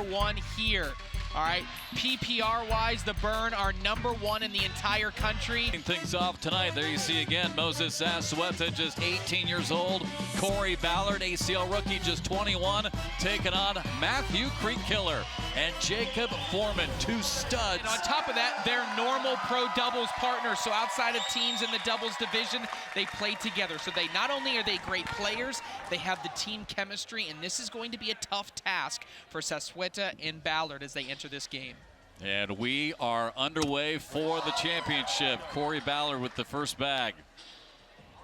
#1 here. All right, PPR-wise, the Burn are #1 in the entire country. Things off tonight. There you see again, Moses Asueta, just 18 years old. Corey Ballard, ACL rookie, just 21, taking on Matthew Creek-Killer and Jacob Foreman, 2 studs. And on top of that, they're normal pro doubles partners. So outside of teams in the doubles division, they play together. So they not only are they great players, they have the team chemistry, and this is going to be a tough task for Asueta and Ballard as they enter this game. And we are underway for the championship. Corey Ballard with the first bag.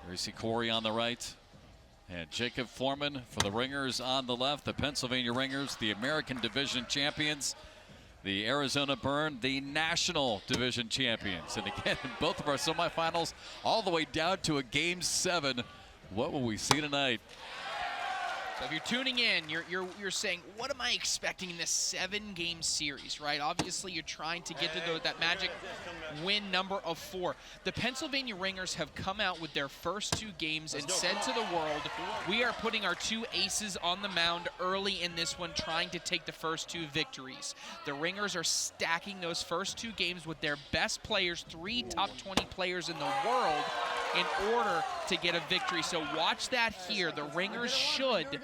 There you see Corey on the right. And Jacob Foreman for the Ringers on the left. The Pennsylvania Ringers, the American Division champions. The Arizona Burn, the National Division champions. And again, both of our semifinals all the way down to a Game 7. What will we see tonight? So if you're tuning in, you're saying, what am I expecting in this 7-game series, right? Obviously, you're trying to get to that magic win number of 4. The Pennsylvania Ringers have come out with their first 2 games and said to the world, we are putting our 2 aces on the mound early in this one, trying to take the first 2 victories. The Ringers are stacking those first 2 games with their best players, 3 top 20 players in the world, in order to get a victory. So watch that here. The Ringers should,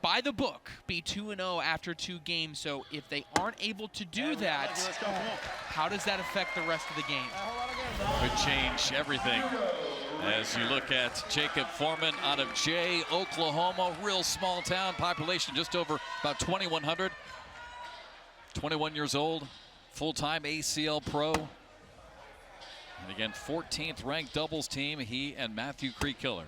by the book, be 2-0 after 2 games. So if they aren't able to do that, how does that affect the rest of the game? Could change everything. As you look at Jacob Foreman out of Jay, Oklahoma, real small town, population just over about 2,100. 21 years old, full-time ACL Pro. And again, 14th ranked doubles team, he and Matthew Creek-Killer.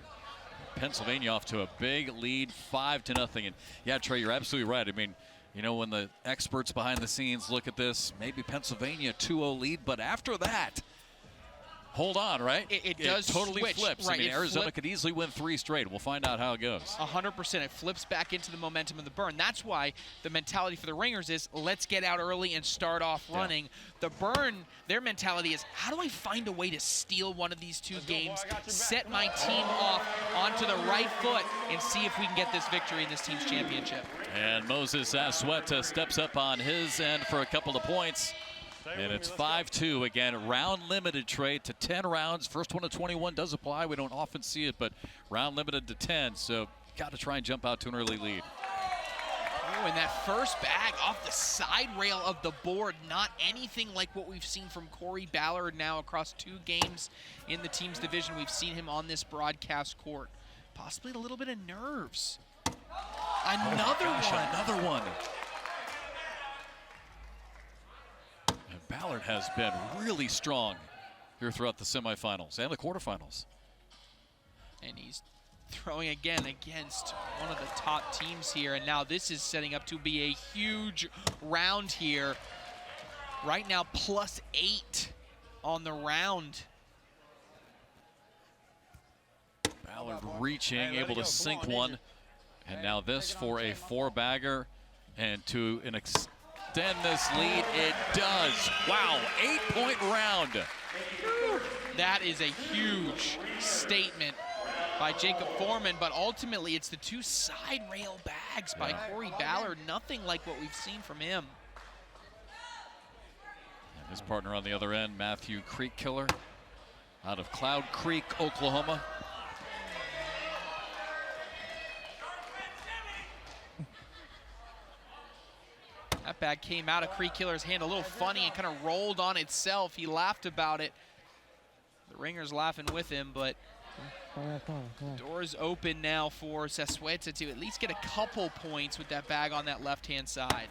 Pennsylvania off to a big lead, 5-0. And yeah, Trey, you're absolutely right. I mean, you know, when the experts behind the scenes look at this, maybe Pennsylvania 2-0 lead, but after that, hold on, right? It does totally switch. flips. Right, I mean, Arizona could easily win 3 straight. We'll find out how it goes. 100%. It flips back into the momentum of the Burn. That's why the mentality for the Ringers is, let's get out early and start off running. Yeah. The Burn, their mentality is, how do I find a way to steal one of these 2 games, set my team off onto the right foot, and see if we can get this victory in this team's championship. And Moses Asueta steps up on his end for a couple of points. And it's 5-2 again, round limited, trade to 10 rounds. First one to 21 does apply. We don't often see it, but round limited to 10. So got to try and jump out to an early lead. Oh, and that first bag off the side rail of the board, not anything like what we've seen from Corey Ballard now across 2 games in the team's division. We've seen him on this broadcast court. Possibly a little bit of nerves. Another one. Ballard has been really strong here throughout the semifinals and the quarterfinals. And he's throwing again against one of the top teams here. And now this is setting up to be a huge round here. Right now, +8 on the round. Ballard reaching, able to sink one. And now this for a 4-bagger. And to an extend this lead, it does. Wow, 8-point round. That is a huge statement by Jacob Foreman, but ultimately it's the 2 side rail bags by Corey Ballard. Nothing like what we've seen from him. And his partner on the other end, Matthew Creek-Killer, out of Cloud Creek, Oklahoma. That bag came out of Creek-Killer's hand a little funny and kind of rolled on itself. He laughed about it. The Ringers laughing with him, but doors open now for Asueta to at least get a couple points with that bag on that left-hand side.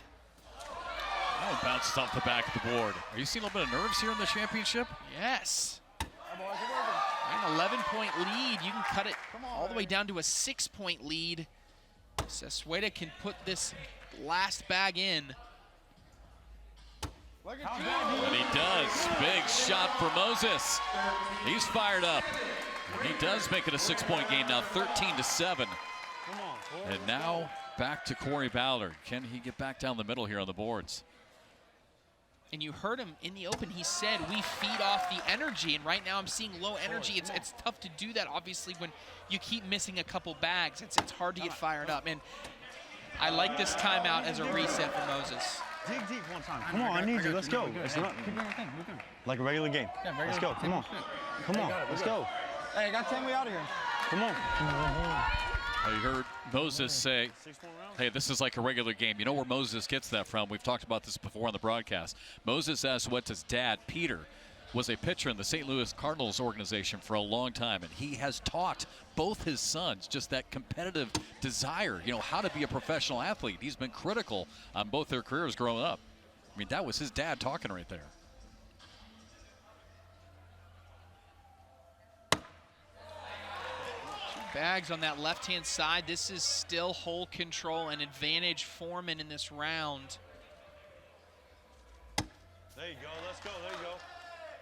Oh, bounces off the back of the board. Are you seeing a little bit of nerves here in the championship? Yes. An 11-point lead. You can cut it all the way down to a 6-point lead. Asueta can put this last bag in. And he does. Big shot for Moses. He's fired up. And he does make it a 6-point game now, 13-7. And now back to Corey Ballard. Can he get back down the middle here on the boards? And you heard him in the open. He said, we feed off the energy. And right now I'm seeing low energy. It's tough to do that, obviously, when you keep missing a couple bags. It's hard to get fired up. And I like this timeout as a reset for Moses. Dig deep one time. Come on, I need you. Let's go. It's not Keep doing your thing. Keep doing. like a regular game. Yeah, regular. Let's go. Come on. Come on. Let's go. Hey, I got 10 way out of here. Come on. You heard Moses say, hey, this is like a regular game. You know where Moses gets that from? We've talked about this before on the broadcast. Moses Azueta's dad, Peter, was a pitcher in the St. Louis Cardinals organization for a long time, and he has taught both his sons just that competitive desire, you know, how to be a professional athlete. He's been critical on both their careers growing up. I mean, that was his dad talking right there. Bags on that left-hand side. This is still hole control and advantage Foreman in this round. There you go. Let's go. There you go.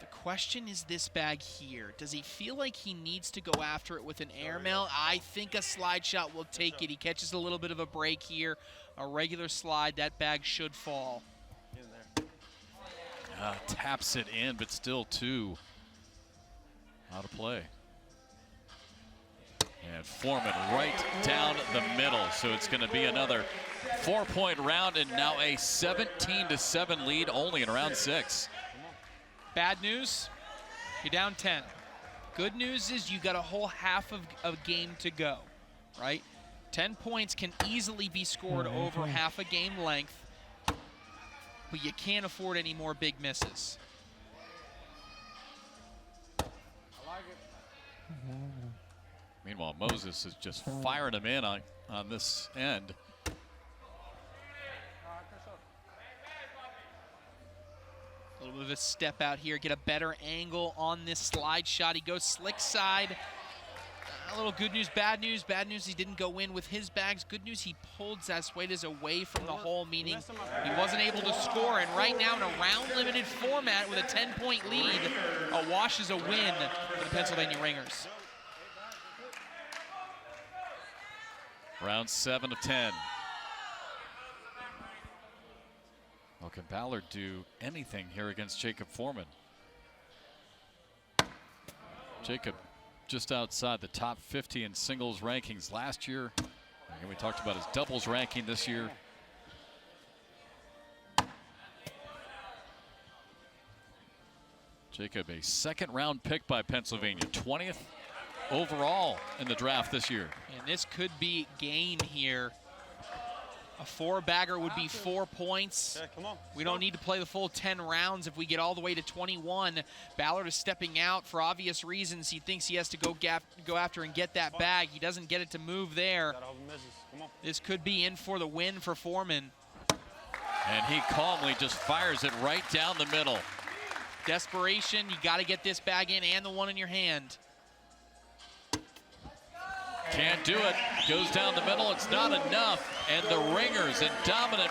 The question is this bag here. Does he feel like he needs to go after it with an airmail? I think a slide shot will take it. He catches a little bit of a break here. A regular slide, that bag should fall. In there. Taps it in, but still two out of play. And Foreman right down the middle. So it's going to be another 4-point round and now a 17-7 lead only in round 6. Bad news, you're down 10. Good news is you got a whole half of a game to go, right? 10 points can easily be scored over half a game length, but you can't afford any more big misses. I like it. Meanwhile, Moses is just firing him in on this end. A little bit of a step out here, get a better angle on this slide shot. He goes slick side. A little good news, bad news. Bad news, he didn't go in with his bags. Good news, he pulled Azueta away from the hole, meaning he wasn't able to score. And right now in a round-limited format with a 10-point lead, a wash is a win for the Pennsylvania Ringers. Round 7 of 10. Well, can Ballard do anything here against Jacob Foreman? Jacob just outside the top 50 in singles rankings last year. And we talked about his doubles ranking this year. Jacob, a second-round pick by Pennsylvania, 20th overall in the draft this year. And this could be game here. A 4-bagger would be 4 points. Yeah, come on. We don't need to play the full 10 rounds if we get all the way to 21. Ballard is stepping out for obvious reasons. He thinks he has to go after and get that bag. He doesn't get it to move there. This could be in for the win for Foreman. And he calmly just fires it right down the middle. Desperation, you got to get this bag in and the one in your hand. Can't do it. Goes down the middle. It's not enough. And the Ringers in dominant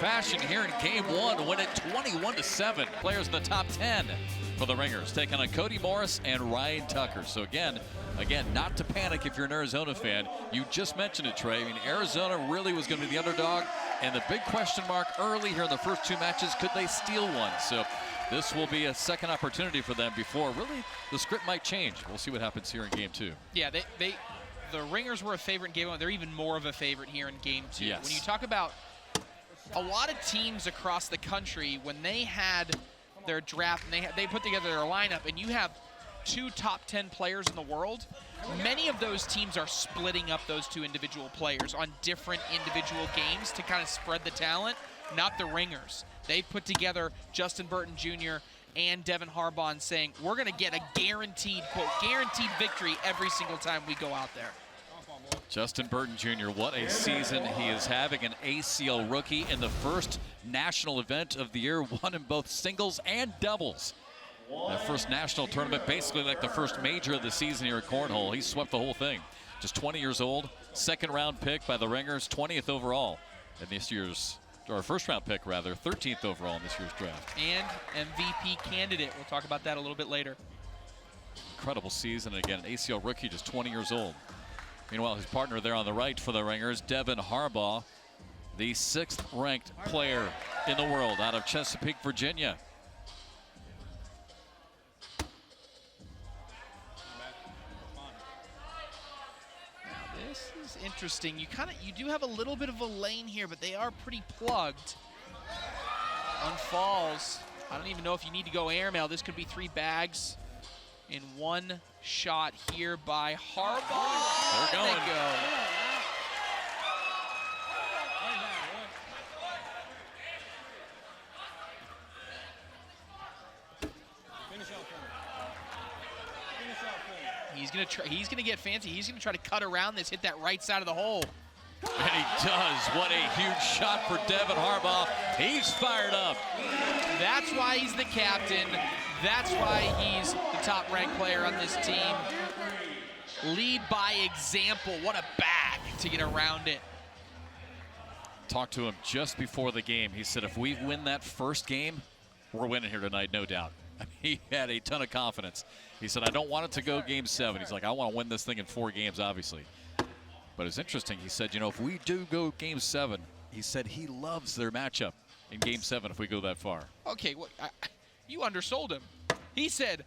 fashion here in game 1 win it 21-7. Players in the top 10 for the Ringers, taking on Cody Morris and Ryan Tucker. So again, not to panic if you're an Arizona fan. You just mentioned it, Trey. I mean, Arizona really was going to be the underdog. And the big question mark early here in the first 2 matches, could they steal one? So this will be a second opportunity for them before really the script might change. We'll see what happens here in game 2. Yeah, the Ringers were a favorite in game 1. They're even more of a favorite here in game 2. Yes. When you talk about a lot of teams across the country, when they had their draft and they put together their lineup, and you have 2 top 10 players in the world, many of those teams are splitting up those 2 individual players on different individual games to kind of spread the talent. Not the Ringers. They put together Justin Burton Jr. and Devin Harbaugh saying, we're going to get a guaranteed, quote, guaranteed victory every single time we go out there. Justin Burton Jr., what a season he is having. An ACL rookie in the first national event of the year, won in both singles and doubles. That first national tournament, basically like the first major of the season here at Cornhole. He swept the whole thing. Just 20 years old, second-round pick by the Ringers, 20th overall in this year's, or first-round pick, rather, 13th overall in this year's draft. And MVP candidate. We'll talk about that a little bit later. Incredible season. And again, an ACL rookie, just 20 years old. Meanwhile, his partner there on the right for the Ringers, Devin Harbaugh, the 6th-ranked player in the world out of Chesapeake, Virginia. interesting. You do have a little bit of a lane here, but they are pretty plugged. On falls, I don't even know if you need to go airmail. This could be 3 bags in one shot here by Harbaugh. They're going. They go. He's gonna get fancy. He's gonna try to cut around this, hit that right side of the hole. And he does. What a huge shot for Devin Harbaugh. He's fired up. That's why he's the captain. That's why he's the top-ranked player on this team. Lead by example. What a bag to get around it. Talked to him just before the game. He said, if we win that first game, we're winning here tonight, no doubt. I mean, he had a ton of confidence. He said, I don't want it to go game 7. He's like, I want to win this thing in 4 games, obviously. But it's interesting. He said, you know, if we do go game 7, he said he loves their matchup in game 7 if we go that far. Okay, well, you undersold him. He said,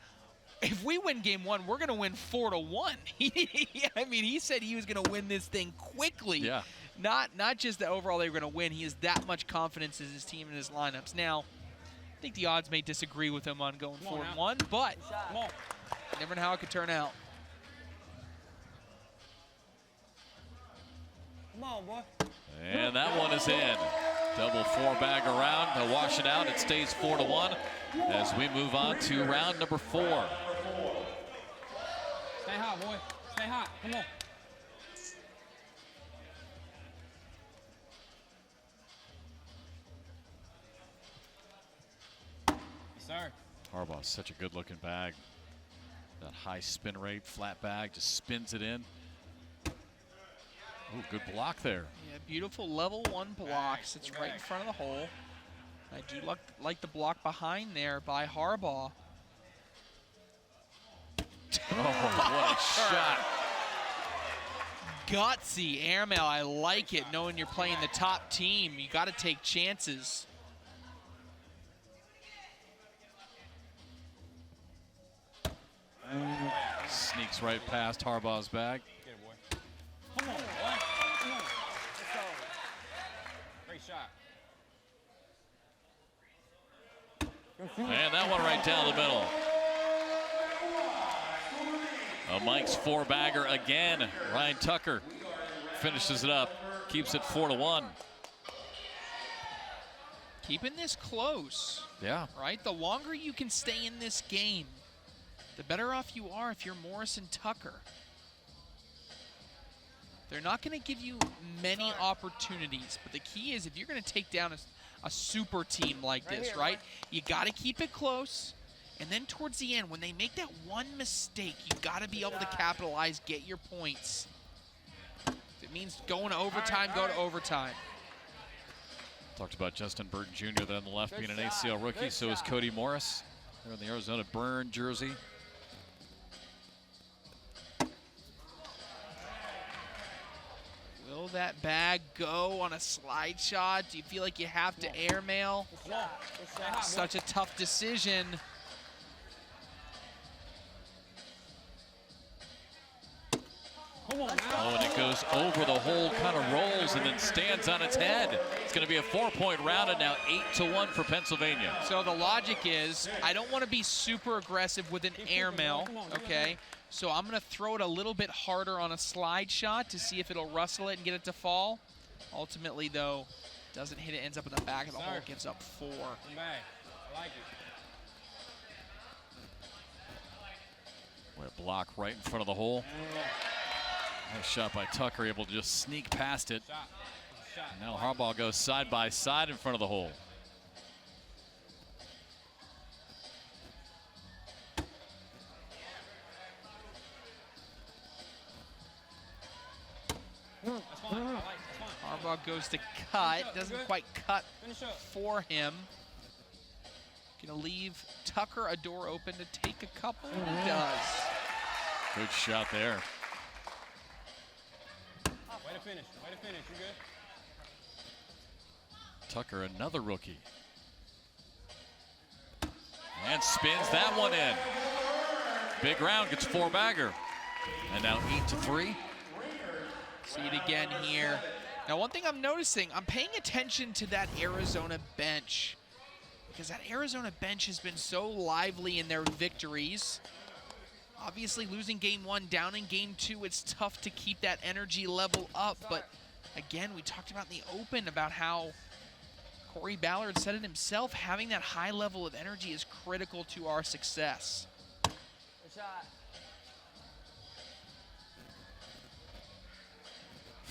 if we win game 1, we're going to win 4-1. I mean, he said he was going to win this thing quickly. Yeah. Not just that overall they were going to win. He has that much confidence in his team and his lineups. Now, I think the odds may disagree with him on going 4-1, but you never know how it could turn out. Come on, boy. And that one is in. Double 4-bag around. They'll wash it out. It stays 4-1 as we move on to round number 4. Stay hot, boy. Stay hot. Come on. Yes, sir. Harbaugh's such a good-looking bag. That high spin rate, flat bag, just spins it in. Ooh, good block there. Yeah, beautiful level 1 block. Sits right in front of the hole. I do like the block behind there by Harbaugh. Oh, what a shot. Gutsy airmail. I like it, knowing you're playing the top team. You got to take chances. Sneaks right past Harbaugh's bag. Get it, boy. Come on, boy. Come on. Let's go. Great shot. And that one right down the middle. Mike's 4-bagger again. Ryan Tucker finishes it up, keeps it 4-1. Keeping this close. Yeah. Right? The longer you can stay in this game, the better off you are if you're Morrison Tucker. They're not going to give you many opportunities, but the key is if you're going to take down a super team like this, right? You got to keep it close. And then towards the end, when they make that one mistake, you got to be able to capitalize, get your points. If it means going to overtime, go to overtime. Talked about Justin Burton Jr. there on the left being an ACL rookie. So is Cody Morris. They're in the Arizona Burn jersey. Will that bag go on a slide shot? Do you feel like you have to airmail? Such a tough decision. Oh, and it goes over the hole, kind of rolls, and then stands on its head. It's going to be a 4-point round, and now 8-1 for Pennsylvania. So the logic is, I don't want to be super aggressive with an airmail, okay? So I'm going to throw it a little bit harder on a slide shot to see if it'll rustle it and get it to fall. Ultimately, though, doesn't hit it, ends up in the back of the hole, gives up 4. I like it. Boy, a block right in front of the hole. Nice shot by Tucker, able to just sneak past it. Now Harbaugh goes side by side in front of the hole. Harbaugh goes to cut, doesn't quite cut for him. Gonna leave Tucker a door open to take a couple. He does. Good shot there. Way to finish. You're good. Tucker, another rookie. And spins that one in. Big round, gets 4-bagger. And now 8-3. See it again here. Now, one thing I'm noticing, I'm paying attention to that Arizona bench, because that Arizona bench has been so lively in their victories. Obviously, losing game 1, down in game 2, it's tough to keep that energy level up. But again, we talked about in the open about how Corey Ballard said it himself, having that high level of energy is critical to our success. Good shot.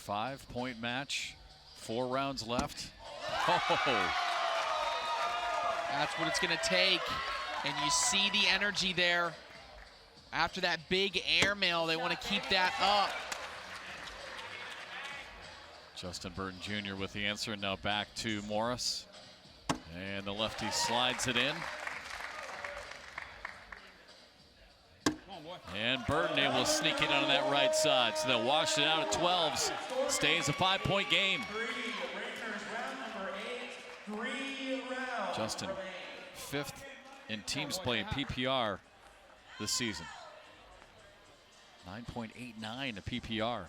5-point match, 4 rounds left. Oh. That's what it's going to take. And you see the energy there. After that big airmail, they want to keep that up. Justin Burton Jr. with the answer. Now back to Morris. And the lefty slides it in. Come on, boy. And Burton able to sneak in on that right side. So they'll wash it out at 12s. Stays a 5-point game. Justin, 5th in teams play in PPR this season. 9.89 a PPR.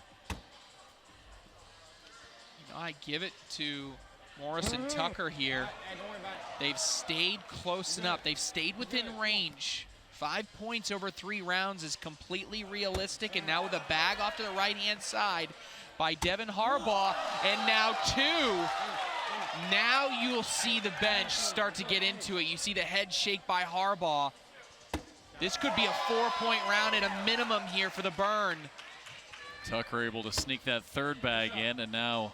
You know, I give it to Morris and Tucker here. Hey, don't worry about it. They've stayed close enough. They've stayed within range. 5 points over 3 rounds is completely realistic. And now with a bag off to the right-hand side by Devin Harbaugh. And now 2. Now you'll see the bench start to get into it. You see the head shake by Harbaugh. This could be a 4-point round at a minimum here for the Burn. Tucker able to sneak that 3rd bag in, and now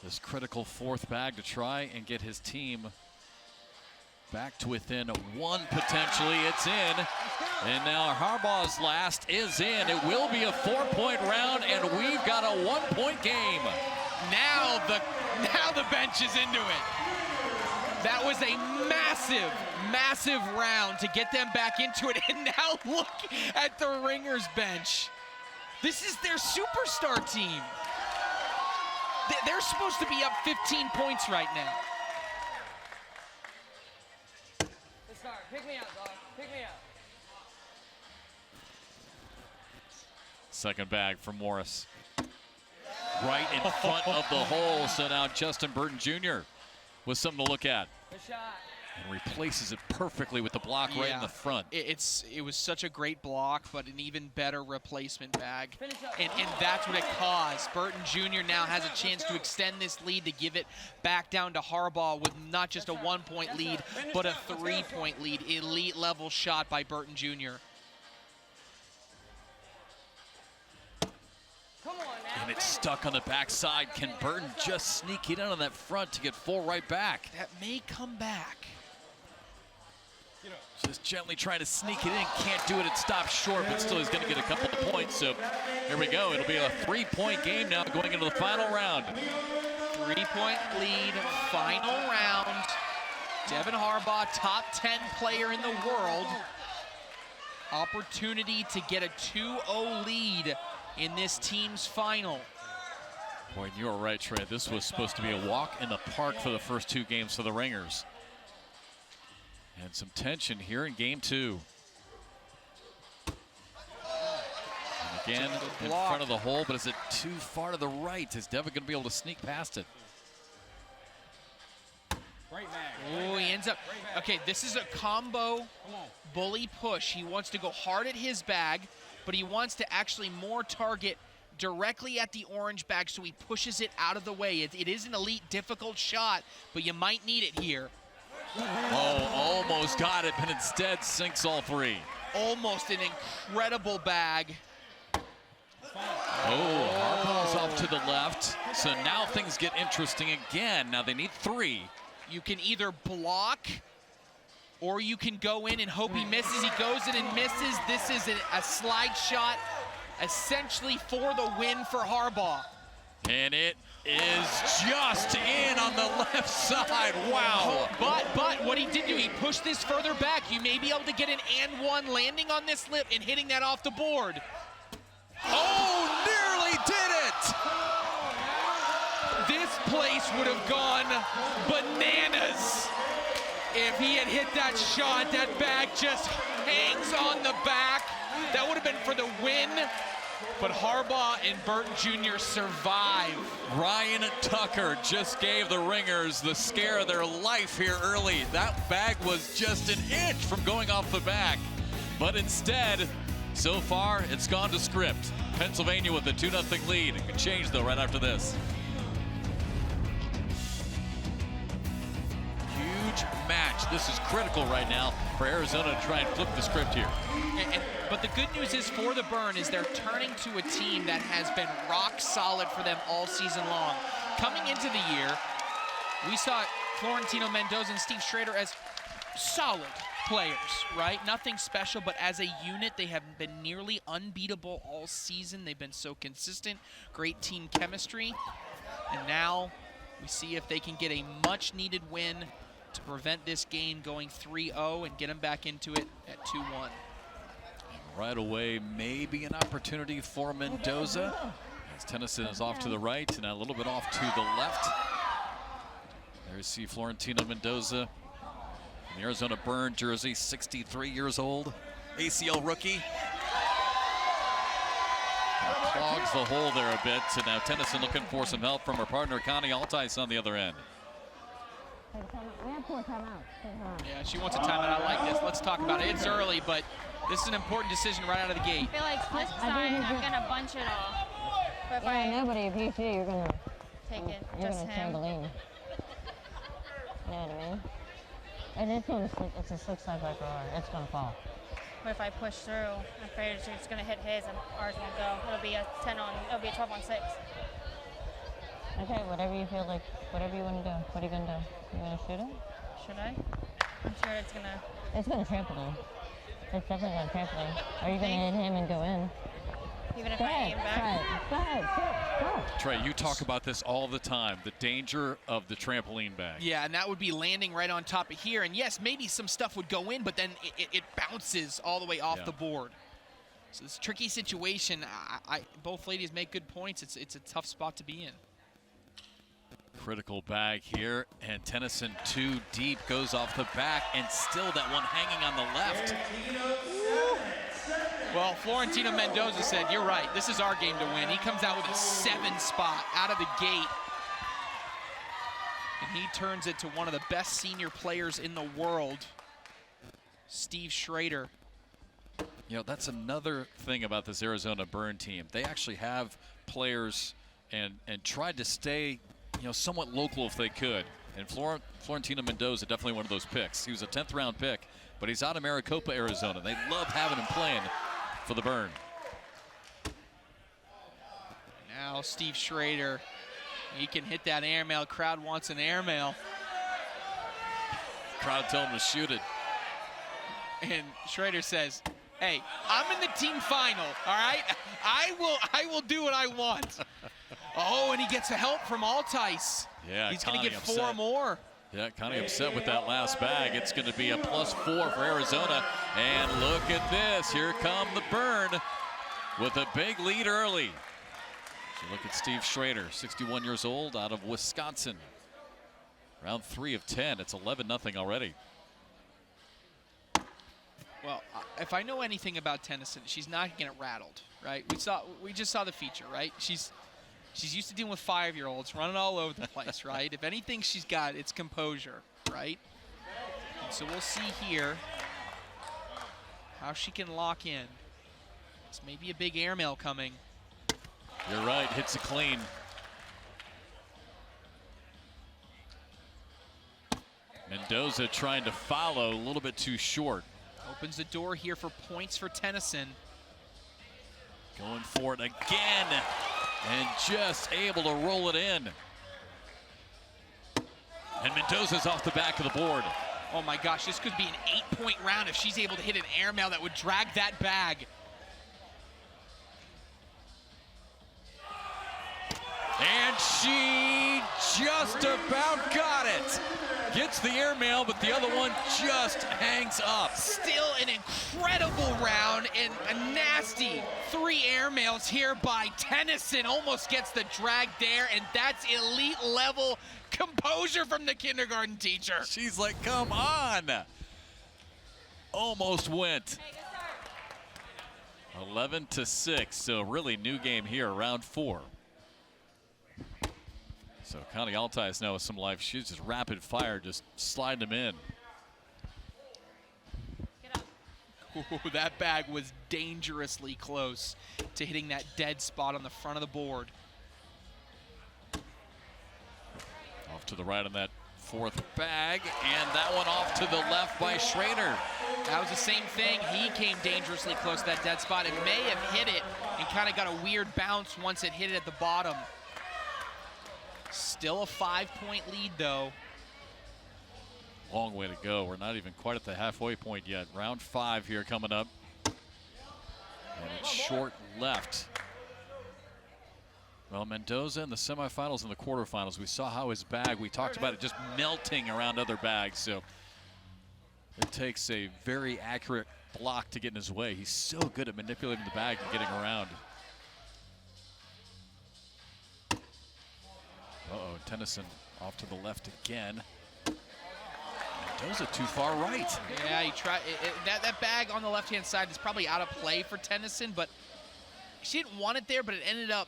this critical 4th bag to try and get his team back to within 1 potentially. It's in, and now Harbaugh's last is in. It will be a 4-point round, and we've got a 1-point game. Now the bench is into it. That was a massive, massive round to get them back into it. And now look at the Ringers bench. This is their superstar team. They're supposed to be up 15 points right now. Let's start. Pick me up, dog. Pick me up. 2nd bag for Morris. Right in front of the hole. So now Justin Burton Jr. with something to look at. Good shot. And replaces it perfectly with the block right in the front. It was such a great block, but an even better replacement bag. Finish up. And that's what it caused. Burton Jr. now has a chance to extend this lead, to give it back down to Harbaugh with not just a 1-point lead, but a 3-point lead. Elite level shot by Burton Jr. Come on now. And it's stuck on the backside. Can Burton just sneak it in on that front to get 4 right back? That may come back. Just gently trying to sneak it in. Can't do it. It stops short, but still he's going to get a couple of points. So here we go. It'll be a 3-point game now going into the final round. 3-point lead, final round. Devin Harbaugh, top 10 player in the world. Opportunity to get a 2-0 lead in this team's final. Boy, you are right, Trey. This was supposed to be a walk in the park for the first 2 games for the Ringers. And some tension here in game 2. And again, in front of the hole, but is it too far to the right? Is Devin going to be able to sneak past it? Great bag. Oh, he ends up. Okay, this is a combo bully push. He wants to go hard at his bag, but he wants to actually more target directly at the orange bag, so he pushes it out of the way. It is an elite, difficult shot, but you might need it here. Oh, almost got it, but instead sinks all 3. Almost an incredible bag. Oh, Harbaugh's off to the left. So now things get interesting again. Now they need 3. You can either block, or you can go in and hope he misses. He goes in and misses. This is a slide shot, essentially for the win for Harbaugh. And it is just in on the left side. Wow. But what he did do, he pushed this further back. You may be able to get an and one landing on this lip and hitting that off the board. Oh, nearly did it. This place would have gone bananas if he had hit that shot. That bag just hangs on the back. That would have been for the win But Harbaugh and Burton Jr. survive. Ryan Tucker just gave the Ringers the scare of their life here early. That bag was just an inch from going off the back. But instead, so far, it's gone to script. Pennsylvania with a 2-0 lead. It could change, though, right after this. Huge match. This is critical right now for Arizona to try and flip the script here. But the good news is for the Burn is they're turning to a team that has been rock solid for them all season long. Coming into the year, we saw Florentino Mendoza and Steve Schrader as solid players, right? Nothing special, but as a unit, they have been nearly unbeatable all season. They've been so consistent, great team chemistry. And now we see if they can get a much-needed win to prevent this game going 3-0 and get them back into it at 2-1. Right away, maybe an opportunity for Mendoza. As Tennyson is off to the right and a little bit off to the left. There you see Florentino Mendoza in the Arizona Burn jersey, 63 years old, ACL rookie. Clogs the hole there a bit, and now Tennyson looking for some help from her partner, Connie Altice, on the other end. Yeah, she wants a timeout. I like this. Let's talk about it. It's early, but this is an important decision right out of the gate. I feel like this time I'm going to bunch it all. But if I nobody, if you see, you're going to take it, you're just gonna him. trampoline. You know what I mean? And it's going to slip, it's a slick-side back rower. It's going to fall. But if I push through, I'm afraid it's going to hit his and ours won't go. It'll be a 12 on 6. Okay, whatever you feel like, whatever you want to do. What are you going to do? You want to shoot it? Should I? I'm sure it's going to. It's going to trampoline. It's definitely going to trampoline. Are you going to hit him and go in? Even if Go I ahead, aim back. go ahead, go. Trey, you talk about this all the time, the danger of the trampoline bag. Yeah, and that would be landing right on top of here. And yes, maybe some stuff would go in, but then it bounces all the way off the board. So it's a tricky situation. Both ladies make good points. It's a tough spot to be in. Critical bag here, and Tennyson too deep, goes off the back, and still that one hanging on the left. Well, Florentino Mendoza said, you're right, this is our game to win. He comes out with a 7 spot out of the gate. And he turns it to one of the best senior players in the world, Steve Schrader. You know, that's another thing about this Arizona Burn team. They actually have players and tried to stay, you know, somewhat local if they could. And Florentino Mendoza, definitely one of those picks. He was a 10th round pick, but he's out of Maricopa, Arizona. They love having him playing for the Burn. Now Steve Schrader, he can hit that airmail. Crowd wants an airmail. Crowd told him to shoot it. And Schrader says, hey, I'm in the team final, all right? I will do what I want. Oh, and he gets a help from Altice. Yeah, he's going to get Connie 4 upset. more. Yeah, kind of upset with that last bag. It's going to be a +4 for Arizona. And look at this. Here come the Burn with a big lead early. So look at Steve Schrader, 61 years old, out of Wisconsin. Round 3 of 10. It's 11-0 already. Well, if I know anything about Tennyson, she's not going to get rattled, right? We just saw the feature, right? She's used to dealing with 5-year-olds running all over the place, right? If anything she's got, it's composure, right? And so we'll see here how she can lock in. It's maybe a big airmail coming. You're right, hits it clean. Mendoza trying to follow, a little bit too short. Opens the door here for points for Tennyson. Going for it again, and just able to roll it in. And Mendoza's off the back of the board. Oh my gosh, this could be an 8-point round if she's able to hit an airmail that would drag that bag. And she just about got it. Gets the airmail, but the other one just hangs up. Still an incredible round and a nasty 3 airmails here by Tennyson. Almost gets the drag there, and that's elite level composure from the kindergarten teacher. She's like, come on. Almost went. 11-6, so really new game here, round 4. So Connie Altice now with some life. She's just rapid fire, just sliding them in. Ooh, that bag was dangerously close to hitting that dead spot on the front of the board. Off to the right on that 4th bag, and that one off to the left by Schrader. That was the same thing. He came dangerously close to that dead spot and may have hit it and kind of got a weird bounce once it hit it at the bottom. Still a 5-point lead, though. Long way to go. We're not even quite at the halfway point yet. Round 5 here coming up. And it's short left. Well, Mendoza in the semifinals and the quarterfinals, we saw how his bag, we talked about it just melting around other bags. So it takes a very accurate block to get in his way. He's so good at manipulating the bag and getting around. Uh-oh, Tennyson off to the left again. Mendoza too far right. Yeah, he tried. That bag on the left-hand side is probably out of play for Tennyson, but she didn't want it there, but it ended up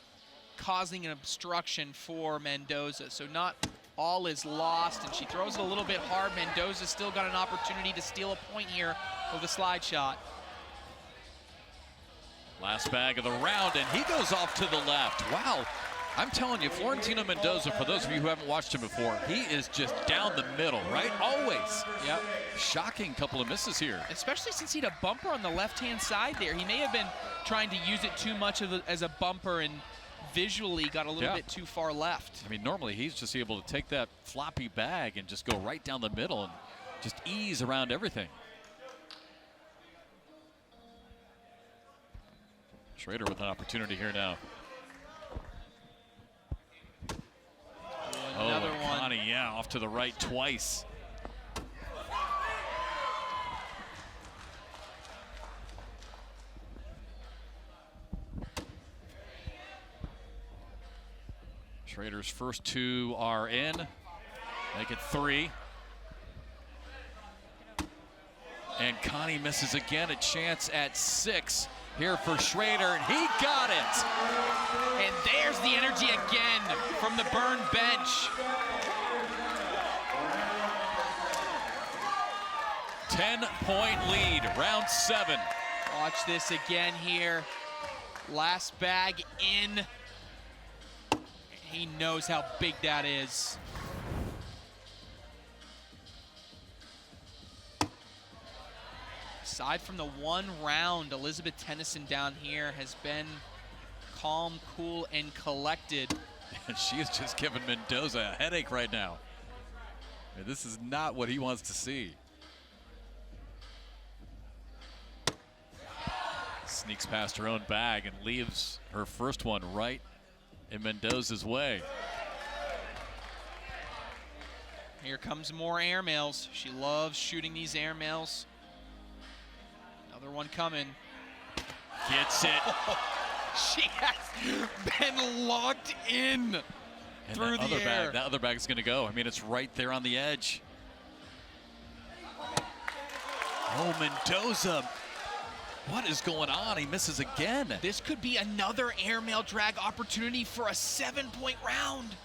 causing an obstruction for Mendoza. So not all is lost, and she throws it a little bit hard. Mendoza still got an opportunity to steal a point here with a slide shot. Last bag of the round, and he goes off to the left. Wow. I'm telling you, Florentino Mendoza, for those of you who haven't watched him before, he is just down the middle, right? Always. Yep. Shocking couple of misses here. Especially since he had a bumper on the left-hand side there. He may have been trying to use it too much as a bumper and visually got a little bit too far left. I mean, normally he's just able to take that floppy bag and just go right down the middle and just ease around everything. Schrader with an opportunity here now. Another one. Connie, yeah, off to the right twice. Schrader's first 2 are in. Make it 3. And Connie misses again. A chance at 6 here for Schrader, and he got it. And there's the energy again from the Burn bench. 10-point lead, round 7. Watch this again here. Last bag in. He knows how big that is. Aside from the one round, Elizabeth Tennyson down here has been calm, cool, and collected. And she is just giving Mendoza a headache right now. And this is not what he wants to see. Sneaks past her own bag and leaves her first one right in Mendoza's way. Here comes more airmails. She loves shooting these airmails. Another one coming. Gets it. She has been locked in And through the air. That other bag's going to go. I mean, it's right there on the edge. Oh, Mendoza. What is going on? He misses again. This could be another airmail drag opportunity for a 7-point round.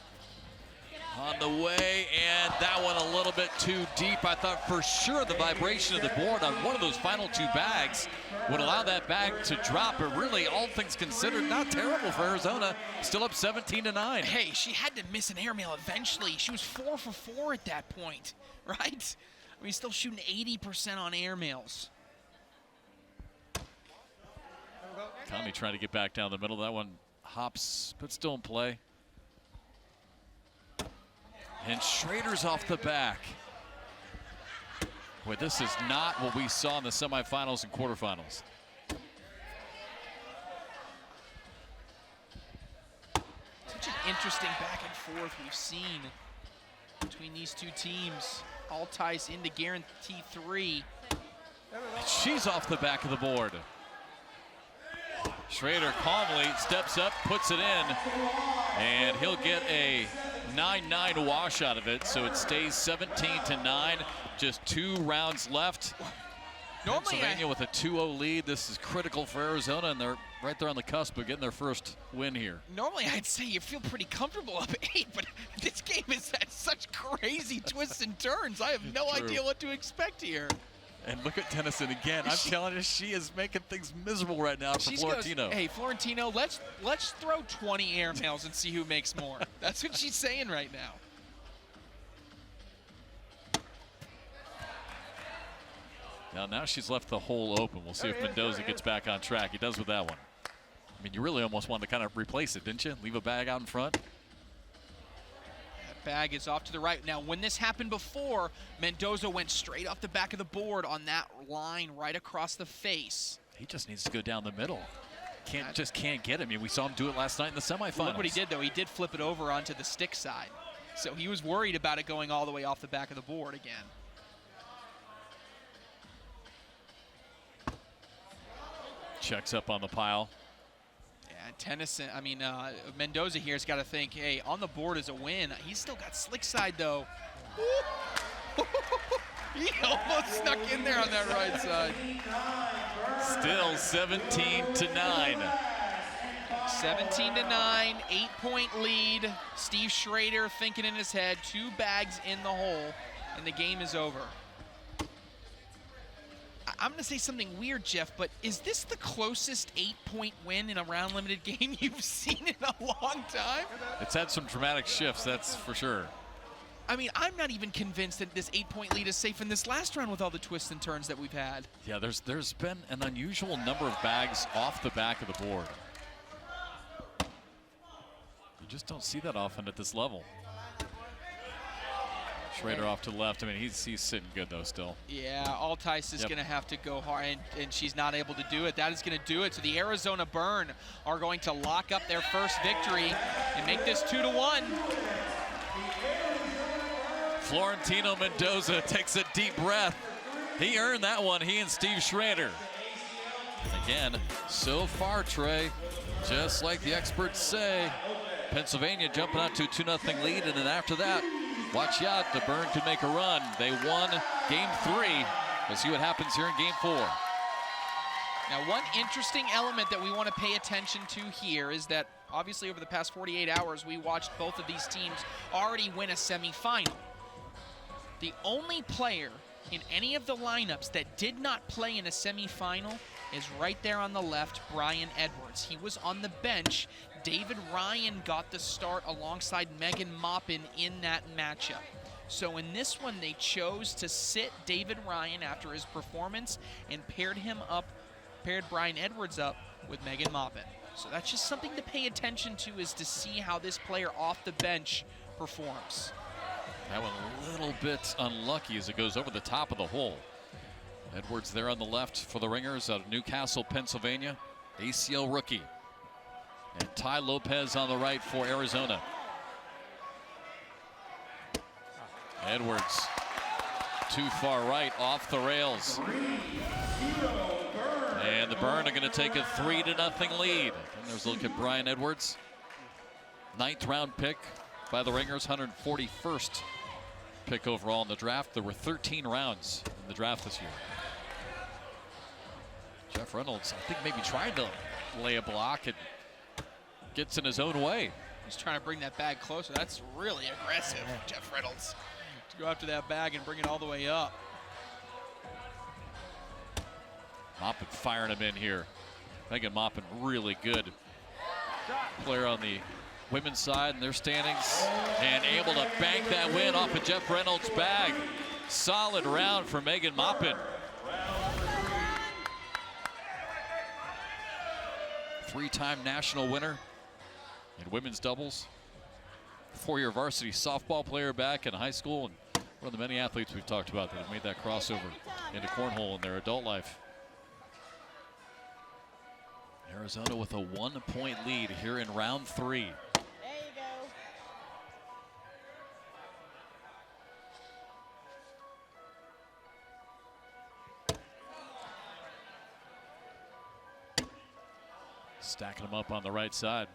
On the way, and that one a little bit too deep. I thought for sure the vibration of the board on one of those final 2 bags would allow that bag to drop, but really, all things considered, not terrible for Arizona. Still up 17-9. Hey, she had to miss an airmail eventually. She was 4 for 4 at that point, right? I mean, still shooting 80% on airmails. Connie trying to get back down the middle. That one hops, but still in play. And Schrader's off the back. Boy, this is not what we saw in the semifinals and quarterfinals. Such an interesting back and forth we've seen between these two teams. Altice into guarantee 3. She's off the back of the board. Schrader calmly steps up, puts it in, and he'll get a 9-9 wash out of it, so it stays 17-9. Just 2 rounds left. Normally, Pennsylvania with a 2-0 lead. This is critical for Arizona, and they're right there on the cusp of getting their first win here. Normally, I'd say you feel pretty comfortable up 8, but this game has had such crazy twists and turns. I have no idea what to expect here. And look at Tennyson again. I'm telling you, she is making things miserable right now for Florentino. Goes, hey, Florentino, let's throw 20 air mails and see who makes more. That's what she's saying right now. Now she's left the hole open. We'll see if Mendoza gets back on track. He does with that one. I mean, you really almost wanted to kind of replace it, didn't you? Leave a bag out in front. That bag is off to the right. Now, when this happened before, Mendoza went straight off the back of the board on that line right across the face. He just needs to go down the middle. Just can't get him. I mean, we saw him do it last night in the semifinals. Look what he did, though. He did flip it over onto the stick side. So he was worried about it going all the way off the back of the board again. Checks up on the pile. Yeah, Tennyson, Mendoza here has got to think, hey, on the board is a win. He's still got slick side, though. He almost snuck in there on that right side. Still 17-9. 17-9, 8-point lead. Steve Schrader thinking in his head, 2 bags in the hole, and the game is over. I'm going to say something weird, Jeff, but is this the closest 8-point win in a round limited game you've seen in a long time? It's had some dramatic shifts, that's for sure. I mean, I'm not even convinced that this 8-point lead is safe in this last round with all the twists and turns that we've had. Yeah, there's been an unusual number of bags off the back of the board. You just don't see that often at this level. Schrader off to the left. I mean, he's sitting good, though, still. Yeah, Altice is going to have to go hard, and she's not able to do it. That is going to do it. So the Arizona Burn are going to lock up their first victory and make this 2-1. Florentino Mendoza takes a deep breath. He earned that one, he and Steve Schrader. Again, so far, Trey, just like the experts say, Pennsylvania jumping out to a 2-0 lead, and then after that, watch out, the Burn could make a run. They won game 3. We'll see what happens here in game 4. Now, one interesting element that we want to pay attention to here is that obviously over the past 48 hours, we watched both of these teams already win a semifinal. The only player in any of the lineups that did not play in a semifinal is right there on the left, Brian Edwards. He was on the bench. David Ryan got the start alongside Megan Maupin in that matchup. So in this one, they chose to sit David Ryan after his performance and paired Brian Edwards up with Megan Maupin. So that's just something to pay attention to, is to see how this player off the bench performs. That one a little bit unlucky as it goes over the top of the hole. Edwards there on the left for the Ringers out of Newcastle, Pennsylvania. ACL rookie. And Ty Lopez on the right for Arizona. Edwards too far right, off the rails. And the Burn are going to take a 3-0 lead. And there's a look at Brian Edwards. 9th round pick by the Ringers, 141st pick overall in the draft. There were 13 rounds in the draft this year. Jeff Reynolds, I think, maybe trying to lay a block and gets in his own way. He's trying to bring that bag closer. That's really aggressive, Jeff Reynolds, to go after that bag and bring it all the way up. Maupin firing him in here. Megan Maupin, really good player on the women's side in their standings, and able to bank that win off of Jeff Reynolds' bag. Solid round for Megan Maupin. 3-time national winner in women's doubles. 4-year varsity softball player back in high school, and one of the many athletes we've talked about that have made that crossover into cornhole in their adult life. Arizona with a 1-point lead here in round 3. There you go. Stacking them up on the right side.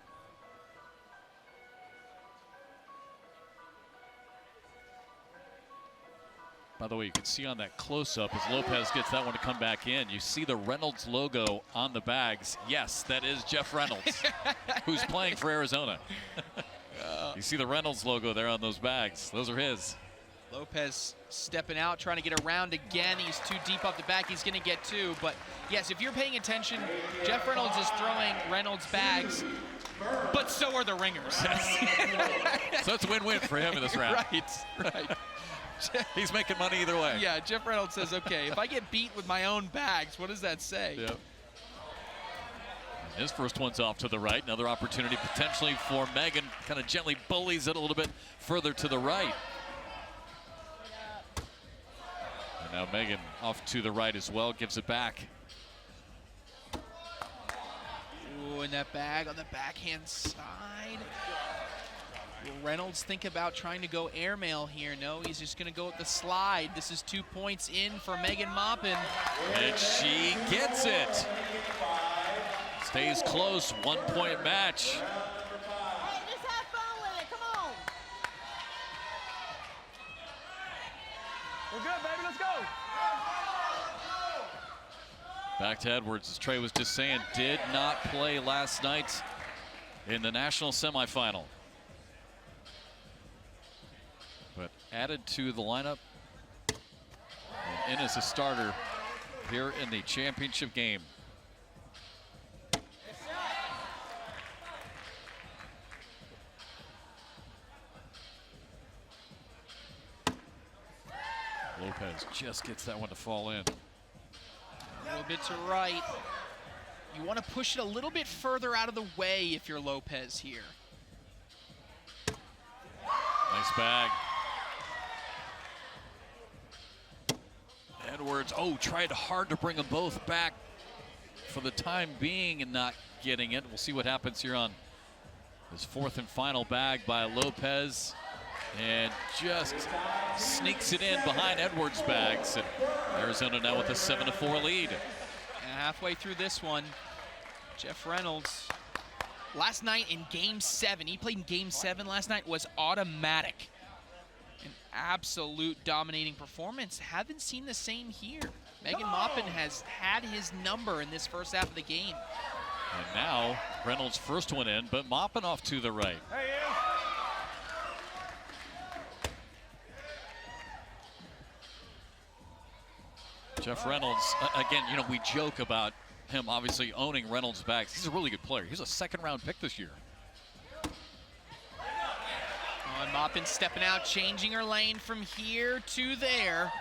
By the way, you can see on that close-up as Lopez gets that one to come back in. You see the Reynolds logo on the bags. Yes, that is Jeff Reynolds, who's playing for Arizona. You see the Reynolds logo there on those bags. Those are his. Lopez stepping out, trying to get around again. He's too deep up the back. He's going to get two. But, yes, if you're paying attention, Jeff Reynolds is throwing Reynolds bags, but so are the ringers. So it's a win-win for him in this round. Right. He's making money either way. Yeah, Jeff Reynolds says, okay, if I get beat with my own bags, what does that say? Yep. His first one's off to the right. Another opportunity potentially for Megan. Kind of gently bullies it a little bit further to the right. And now Megan off to the right as well, gives it back. Ooh, and that bag on the backhand side. Will Reynolds think about trying to go airmail here? No, he's just going to go with the slide. This is 2 points in for Megan Maupin. And she gets it. Stays close, 1 point match. Hey, just have fun with it. Come on. We're good, baby. Let's go. Back to Edwards, as Trey was just saying, did not play last night in the national semifinal. But added to the lineup and in as a starter here in the championship game. Lopez just gets that one to fall in. A little bit to right. You want to push it a little bit further out of the way if you're Lopez here. Nice bag. Edwards, tried hard to bring them both back for the time being and not getting it. We'll see what happens here on his fourth and final bag by Lopez. And just sneaks it in behind Edwards' bags. And Arizona now with a 7-4 lead. And halfway through this one, Jeff Reynolds, last night in Game 7, he played in Game 7 last night, was automatic. An absolute dominating performance. Haven't seen the same here. Megan Maupin has had his number in this first half of the game. And now Reynolds' first one in, but Maupin off to the right. Hey, you. Jeff Reynolds, again, we joke about him obviously owning Reynolds' bags. He's a really good player. He's a second-round pick this year. And Maupin stepping out, changing her lane from here to there.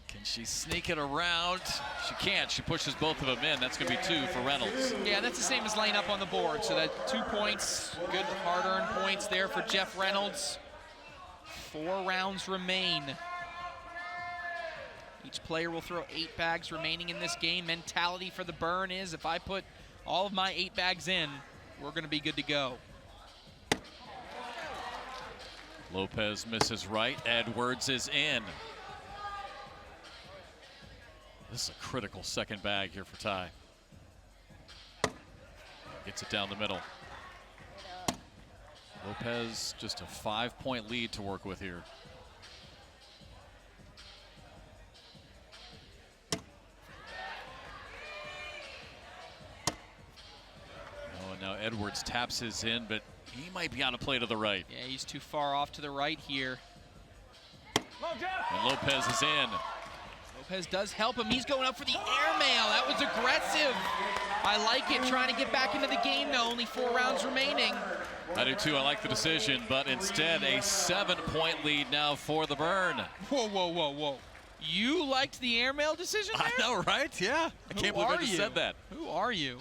Can she sneak it around? She can't. She pushes both of them in. That's going to be 2 for Reynolds. Yeah, that's the same as laying up on the board. So that 2 points, good hard-earned points there for Jeff Reynolds. 4 rounds remain. Each player will throw 8 bags remaining in this game. Mentality for the Burn is, if I put all of my 8 bags in, we're going to be good to go. Lopez misses right. Edwards is in. This is a critical second bag here for Ty. Gets it down the middle. Lopez just a 5-point lead to work with here. Now Edwards taps his in, but he might be on a play to the right. Yeah, he's too far off to the right here. And Lopez is in. Lopez does help him. He's going up for the airmail. That was aggressive. I like it, trying to get back into the game though. Only 4 rounds remaining. I do too. I like the decision, but instead a 7-point lead now for the Burn. Whoa, whoa, whoa, whoa. You liked the airmail decision there? I know, right? Yeah. I can't believe I just said that. Who are you?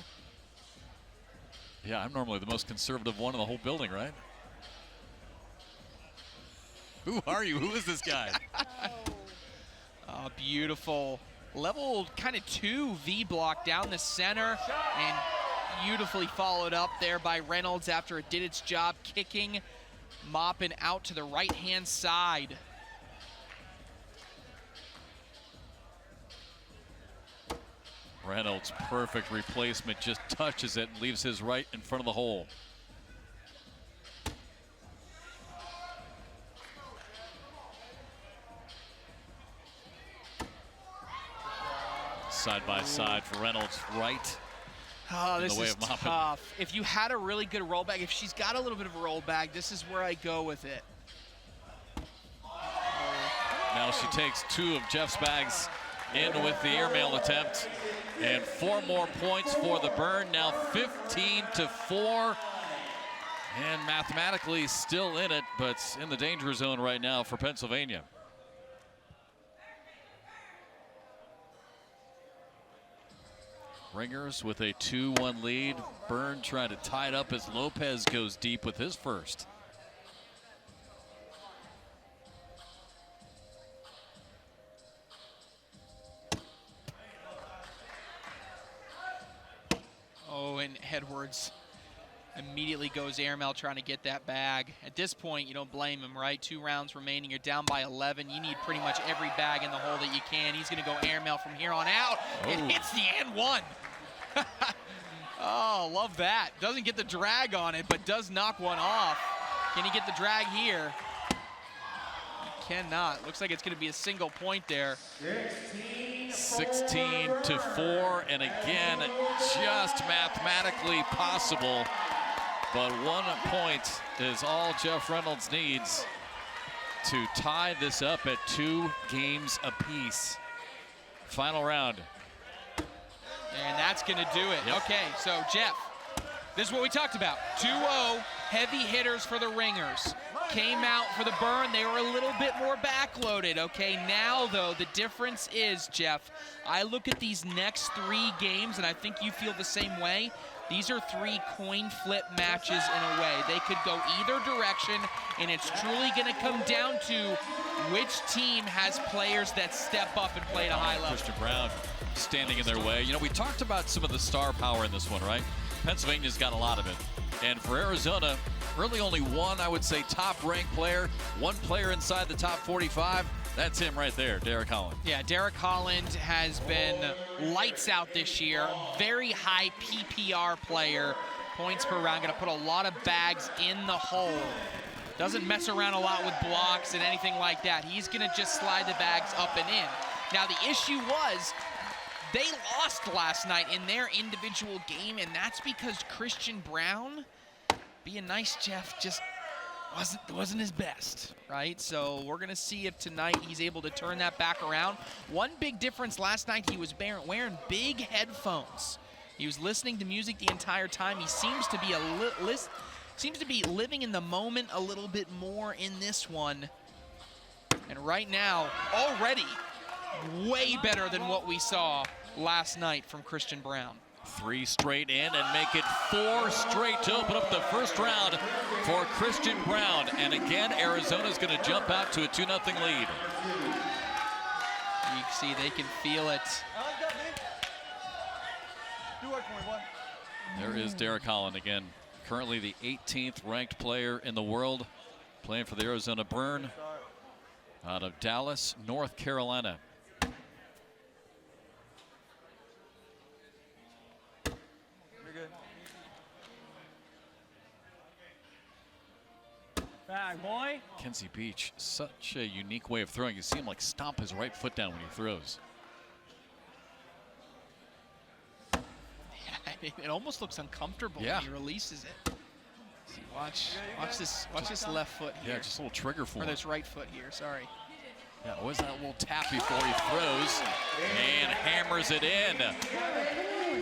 Yeah, I'm normally the most conservative one in the whole building, right? Who are you? Who is this guy? Oh, beautiful. Level kind of 2 V block down the center, and beautifully followed up there by Reynolds after it did its job, kicking Maupin out to the right-hand side. Reynolds, perfect replacement, just touches it and leaves his right in front of the hole. side by side for Reynolds, right? Oh, this the way is of mopping. tough. If you had a really good rollback, if she's got a little bit of a rollback, this is where I go with it. Now she takes 2 of Jeff's bags in with the airmail attempt. And 4 more points for the Burn, now 15-4. And mathematically still in it, but in the danger zone right now for Pennsylvania. Ringers with a 2-1 lead. Burn trying to tie it up as Lopez goes deep with his first. Oh, and Edwards immediately goes airmail trying to get that bag. At this point, you don't blame him, right? 2 rounds remaining. You're down by 11. You need pretty much every bag in the hole that you can. He's going to go airmail from here on out. Oh. It hits the and 1. Oh, love that. Doesn't get the drag on it, but does knock one off. Can he get the drag here? He cannot. Looks like it's going to be a single point there. 16-4, and again, just mathematically possible. But 1 point is all Jeff Reynolds needs to tie this up at 2 games apiece. Final round. And that's going to do it. Yep. Okay, so Jeff, this is what we talked about. 2-0, heavy hitters for the Ringers. Came out for the Burn. They were a little bit more backloaded. Okay, now, though, the difference is, Jeff, I look at these next 3 games, and I think you feel the same way. These are 3 coin flip matches in a way. They could go either direction, and it's truly going to come down to which team has players that step up and play at a high level. Christian Brown standing in their way. You know, we talked about some of the star power in this one, right? Pennsylvania's got a lot of it. And for Arizona, really only one, I would say, top-ranked player, 1 player inside the top 45. That's him right there, Derek Holland. Yeah, Derek Holland has been lights out this year. Very high PPR player. Points per round, going to put a lot of bags in the hole. Doesn't mess around a lot with blocks and anything like that. He's going to just slide the bags up and in. Now, the issue was they lost last night in their individual game, and that's because Christian Brown, being nice, Jeff, just wasn't his best, right? So we're going to see if tonight he's able to turn that back around. One big difference last night, he was wearing big headphones. He was listening to music the entire time. He seems to be living in the moment a little bit more in this one. And right now, already way better than what we saw last night from Christian Brown. 3 straight in and make it 4 straight to open up the first round for Christian Brown. And again, Arizona's going to jump out to a 2-0 lead. You can see they can feel it. There is Derek Holland again, currently the 18th ranked player in the world, playing for the Arizona Burn out of Dallas, North Carolina. Bag, boy. Kenzie Beach, such a unique way of throwing. You see him like stomp his right foot down when he throws. Yeah, it almost looks uncomfortable when he releases it. See, watch this left foot here. Yeah, just a little trigger for him. Or him. this right foot here, sorry. Yeah, always that little tap before he throws and hammers it in.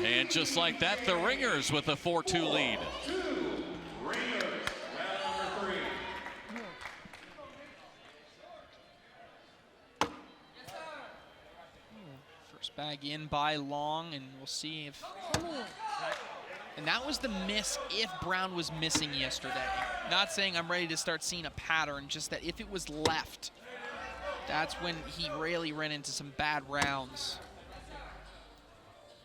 And just like that, the Ringers with a 4-2 lead. First bag in by Long, and we'll see if... And that was the miss if Brown was missing yesterday. Not saying I'm ready to start seeing a pattern, just that if it was left, that's when he really ran into some bad rounds.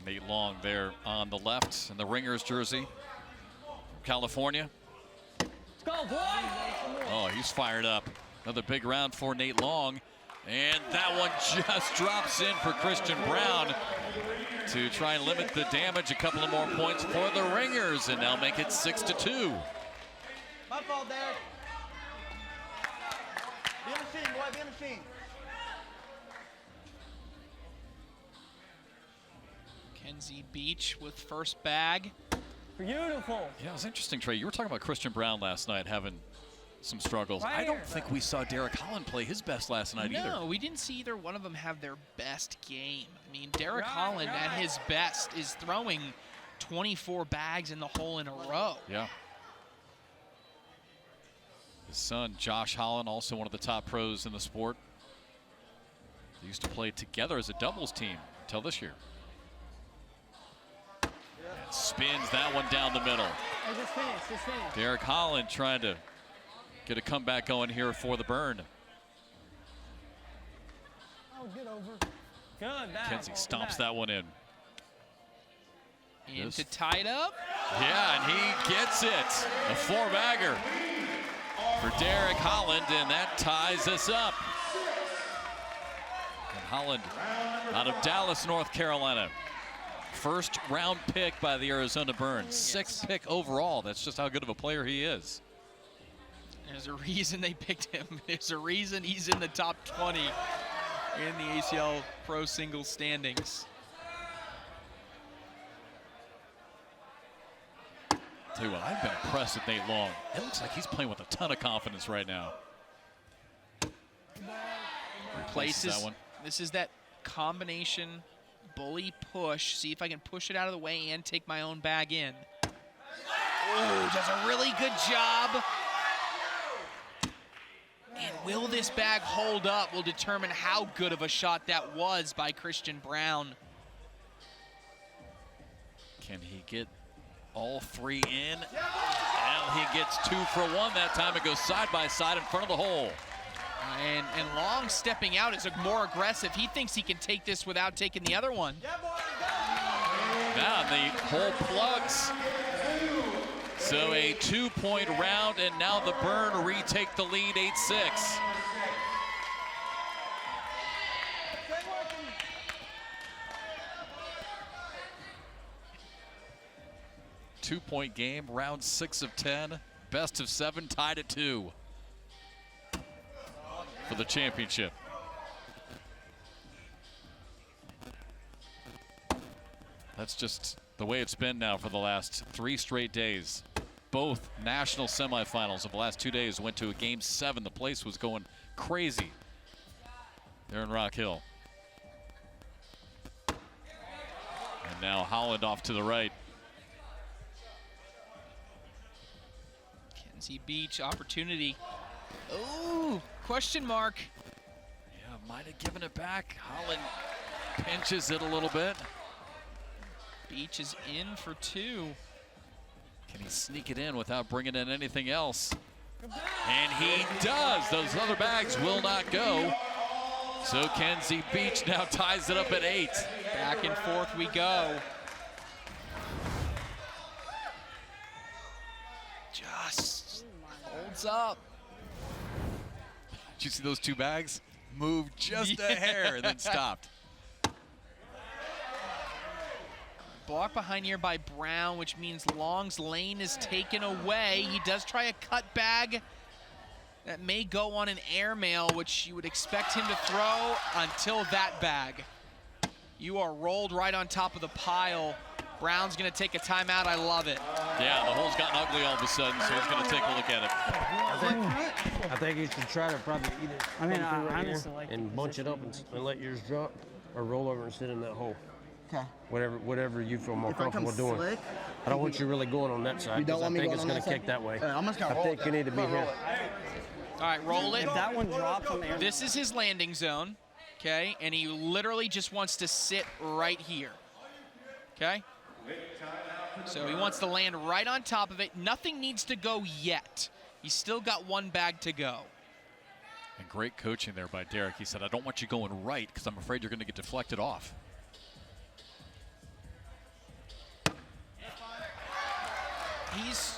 Nate Long there on the left in the Ringers jersey. California. Let's go, boy! Oh, he's fired up. Another big round for Nate Long. And that one just drops in for Christian Brown to try and limit the damage. A couple of more points for the Ringers, and now make it 6-2. My fault, Derek. Be a machine, boy, be a machine. Kenzie Beach with first bag. Beautiful. Yeah, it was interesting, Trey. You were talking about Christian Brown last night having some struggles. Right I don't here. think we saw Derek Holland play his best last night either. No, we didn't see either one of them have their best game. I mean, Derek Holland at his best is throwing 24 bags in the hole in a row. Yeah. His son, Josh Holland, also one of the top pros in the sport. They used to play together as a doubles team until this year. And spins that one down the middle. Oh, just finish. Derek Holland trying to get a comeback going here for the Burn. Oh, get over. Good back. Kenzie stomps that one in. And to tie it up. Yeah, and he gets it. A four-bagger for Derek Holland, and that ties us up. And Holland out of Dallas, North Carolina. First round pick by the Arizona Burns. Sixth pick overall. That's just how good of a player he is. There's a reason they picked him. There's a reason he's in the top 20 in the ACL Pro Singles standings. Tell you what, I've been impressed with Nate Long. It looks like he's playing with a ton of confidence right now. Replaces that one. This is that combination bully push. See if I can push it out of the way and take my own bag in. Oh, does a really good job. And will this bag hold up will determine how good of a shot that was by Christian Brown. Can he get all three in? And he gets 2 for 1 that time. It goes side by side in front of the hole. And Long stepping out is more aggressive. He thinks he can take this without taking the other one. Now the hole plugs. So a 2-point round, and now the Burn retake the lead 8-6. Two-point game, round 6 of 10. Best of 7, tied at 2 for the championship. That's just the way it's been now for the last 3 straight days. Both national semifinals of the last 2 days went to a game 7. The place was going crazy there in Rock Hill. And now Holland off to the right. Kenzie Beach, opportunity. Oh, question mark. Yeah, might have given it back. Holland pinches it a little bit. Beach is in for 2. Can he sneak it in without bringing in anything else? And he does. Those other bags will not go. So Kenzie Beach now ties it up at 8. Back and forth we go. Just holds up. Did you see those 2 bags? Moved just a hair and then stopped. Block behind here by Brown, which means Long's lane is taken away. He does try a cut bag that may go on an airmail, which you would expect him to throw until that bag. You are rolled right on top of the pile. Brown's gonna take a timeout. I love it. Yeah, the hole's gotten ugly all of a sudden, so he's gonna take a look at it. I think you should try to probably either I mean, come through I right here honestly like and the bunch it up and let yours drop, or roll over and sit in that hole. Okay. Whatever you feel more If I come comfortable doing. slick, I don't want you really going on that side You don't because I want me think going it's on going that to kick side? that way. I'm just gonna I roll think it. you need to be I'm gonna here. All right, roll it. If that one drops on the air. This is his landing zone, okay? And he literally just wants to sit right here, okay? So he wants to land right on top of it. Nothing needs to go yet. He's still got 1 bag to go. And great coaching there by Derek. He said, I don't want you going right because I'm afraid you're going to get deflected off.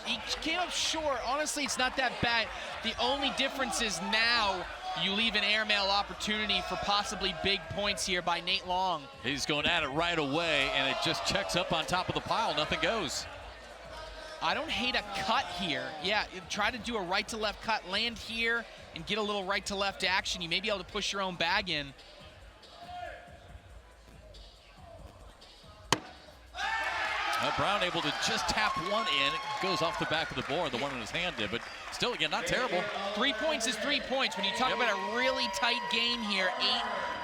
He came up short. Honestly, it's not that bad. The only difference is now you leave an airmail opportunity for possibly big points here by Nate Long. He's going at it right away, and it just checks up on top of the pile. Nothing goes. I don't hate a cut here. Yeah, try to do a right to left cut, land here, and get a little right to left action. You may be able to push your own bag in. Brown able to just tap one in. It goes off the back of the board. The one in his hand did, but still, again, not terrible. 3 points is 3 points. When you talk about a really tight game here,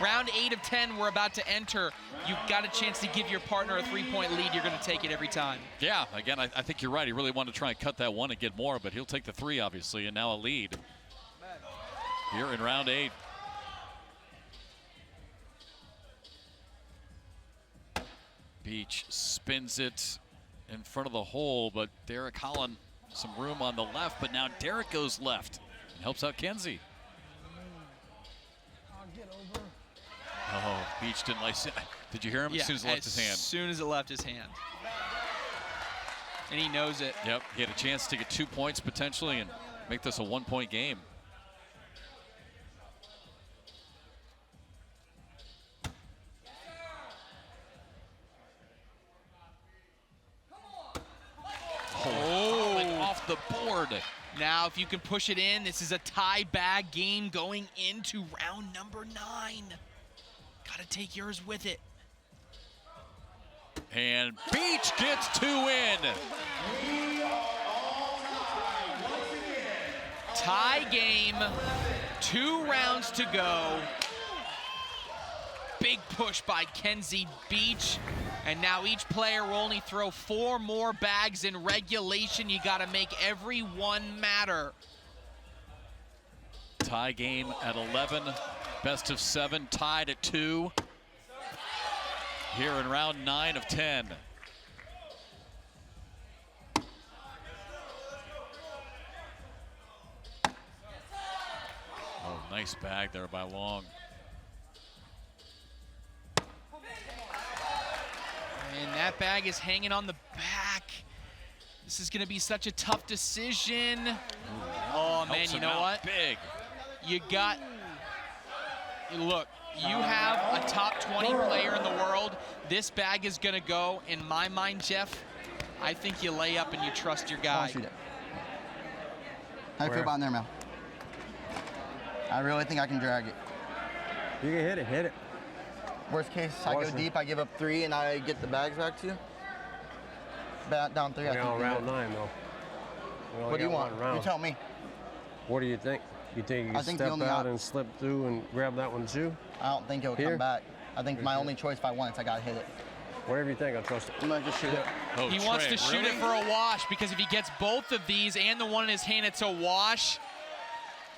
round 8 of 10 we're about to enter, you've got a chance to give your partner a 3-point lead. You're going to take it every time. Yeah, again, I think you're right. He really wanted to try and cut that one and get more, but he'll take the 3, obviously, and now a lead here in round 8. Beach spins it in front of the hole, but Derek Holland some room on the left, but now Derek goes left and helps out Kenzie. Oh, Beach didn't like it. Did you hear him? Yeah, as soon as it left his hand. As soon as it left his hand. And he knows it. Yep, he had a chance to get 2 points potentially and make this a 1-point game. Off the board. Now, if you can push it in, this is a tie bag game going into round number 9. Got to take yours with it. And Beach gets 2 in. Tie game, 2 rounds to go. Big push by Kenzie Beach. And now each player will only throw 4 more bags in regulation. You got to make every one matter. Tie game at 11, best of 7, tied at 2. Here in round 9 of 10. Oh, nice bag there by Long. And that bag is hanging on the back. This is going to be such a tough decision. Oh, man, you know what? Big. You got, look, you have a top 20 player in the world. This bag is going to go, in my mind, Jeff, I think you lay up and you trust your guy. I'll shoot it. How do you feel about in there, man? I really think I can drag it. You can hit it. Worst case, I go deep, I give up 3, and I get the bags back to you. Down 3, I think. We're on round 9, though. What do you want? You tell me. What do you think? You think you can step out and slip through and grab that one too? I don't think it'll come back. I think my only choice if I want is I gotta hit it. Whatever you think, I'll trust it. I'm gonna just shoot it. Oh, He wants to shoot it for a wash, because if he gets both of these and the one in his hand, it's a wash.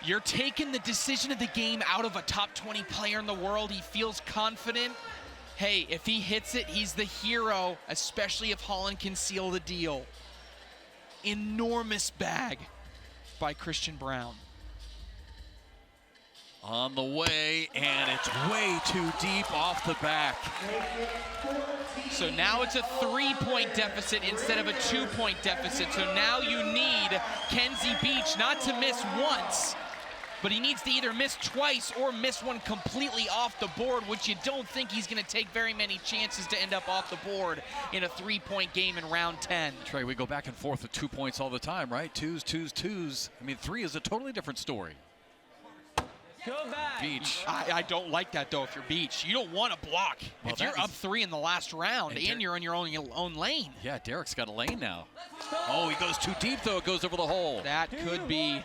You're taking the decision of the game out of a top 20 player in the world. He feels confident. Hey, if he hits it, he's the hero, especially if Holland can seal the deal. Enormous bag by Christian Brown. On the way, and it's way too deep off the back. So now it's a 3-point deficit instead of a 2-point deficit. So now you need Kenzie Beach not to miss once, but he needs to either miss twice or miss one completely off the board, which you don't think he's going to take very many chances to end up off the board in a 3-point game in round 10. Trey, we go back and forth with 2 points all the time, right? Twos. I mean, 3 is a totally different story. Go back. Beach. I don't like that, though, if you're Beach. You don't want to block. Well, if you're up 3 in the last round and you're in your own lane. Yeah, Derek's got a lane now. Oh, he goes too deep, though. It goes over the hole. That could be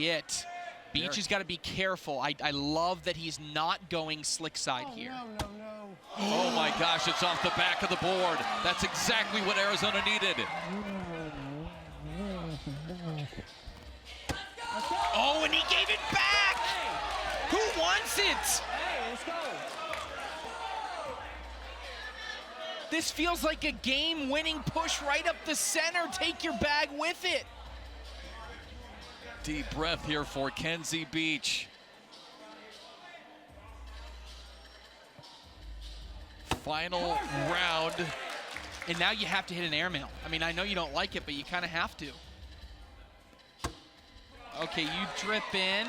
it. Beach has got to be careful. I love that he's not going slick side here. No. Oh, my gosh, it's off the back of the board. That's exactly what Arizona needed. Oh, and he gave it back! Who wants it? Hey, let's go. This feels like a game-winning push right up the center. Take your bag with it. Deep breath here for Kenzie Beach. Final round. And now you have to hit an airmail. I mean, I know you don't like it, but you kind of have to. Okay, you drip in.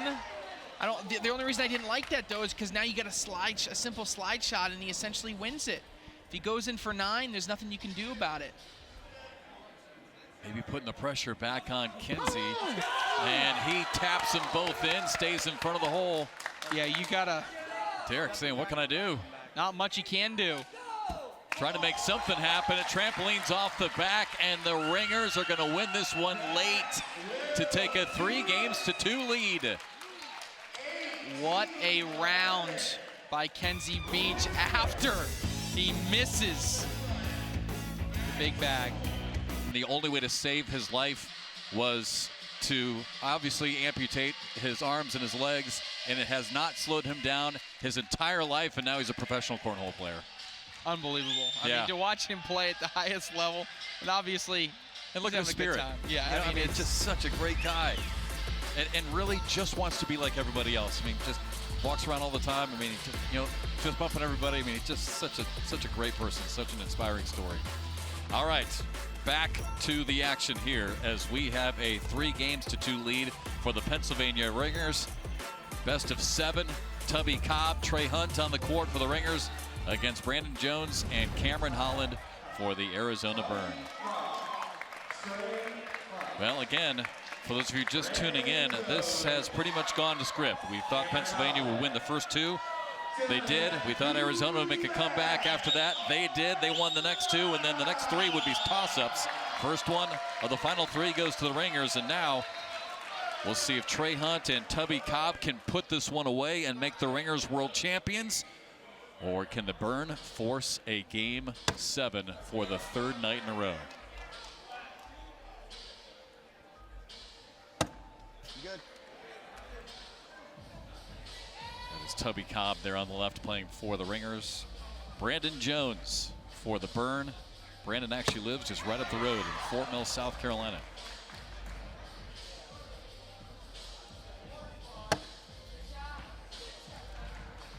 The only reason I didn't like that, though, is because now you got a simple slide shot, and he essentially wins it. If he goes in for 9, there's nothing you can do about it. Maybe putting the pressure back on Kenzie. And he taps them both in, stays in front of the hole. Yeah, you gotta. Derek saying, what can I do? Not much you can do. trying to make something happen. A trampoline's off the back, and the Ringers are going to win this one late to take a 3-2 lead. What a round by Kenzie Beach after he misses the big bag. The only way to save his life was to obviously amputate his arms and his legs, and it has not slowed him down his entire life, and now he's a professional cornhole player. Unbelievable. I mean, to watch him play at the highest level, and obviously, and look at the spirit. Yeah, you know, I mean, it's just such a great guy, and really just wants to be like everybody else. I mean, just walks around all the time. I mean, just bumping everybody. I mean, he's just such a great person, such an inspiring story. All right, back to the action here as we have a 3-2 lead for the Pennsylvania Ringers. Best of 7. Tubby Cobb, Trey Hunt on the court for the Ringers against Brandon Jones and Cameron Holland for the Arizona Burn. Well, again, for those of you just tuning in, this has pretty much gone to script. We thought Pennsylvania would win the first 2. They did. We thought Arizona would make a comeback after that. They did. They won the next 2, and then the next 3 would be toss-ups. First one of the final 3 goes to the Ringers, and now we'll see if Trey Hunt and Tubby Cobb can put this one away and make the Ringers world champions, or can the Burn force a Game 7 for the 3rd night in a row? Good. That is Tubby Cobb there on the left playing for the Ringers. Brandon Jones for the Burn. Brandon actually lives just right up the road in Fort Mill, South Carolina.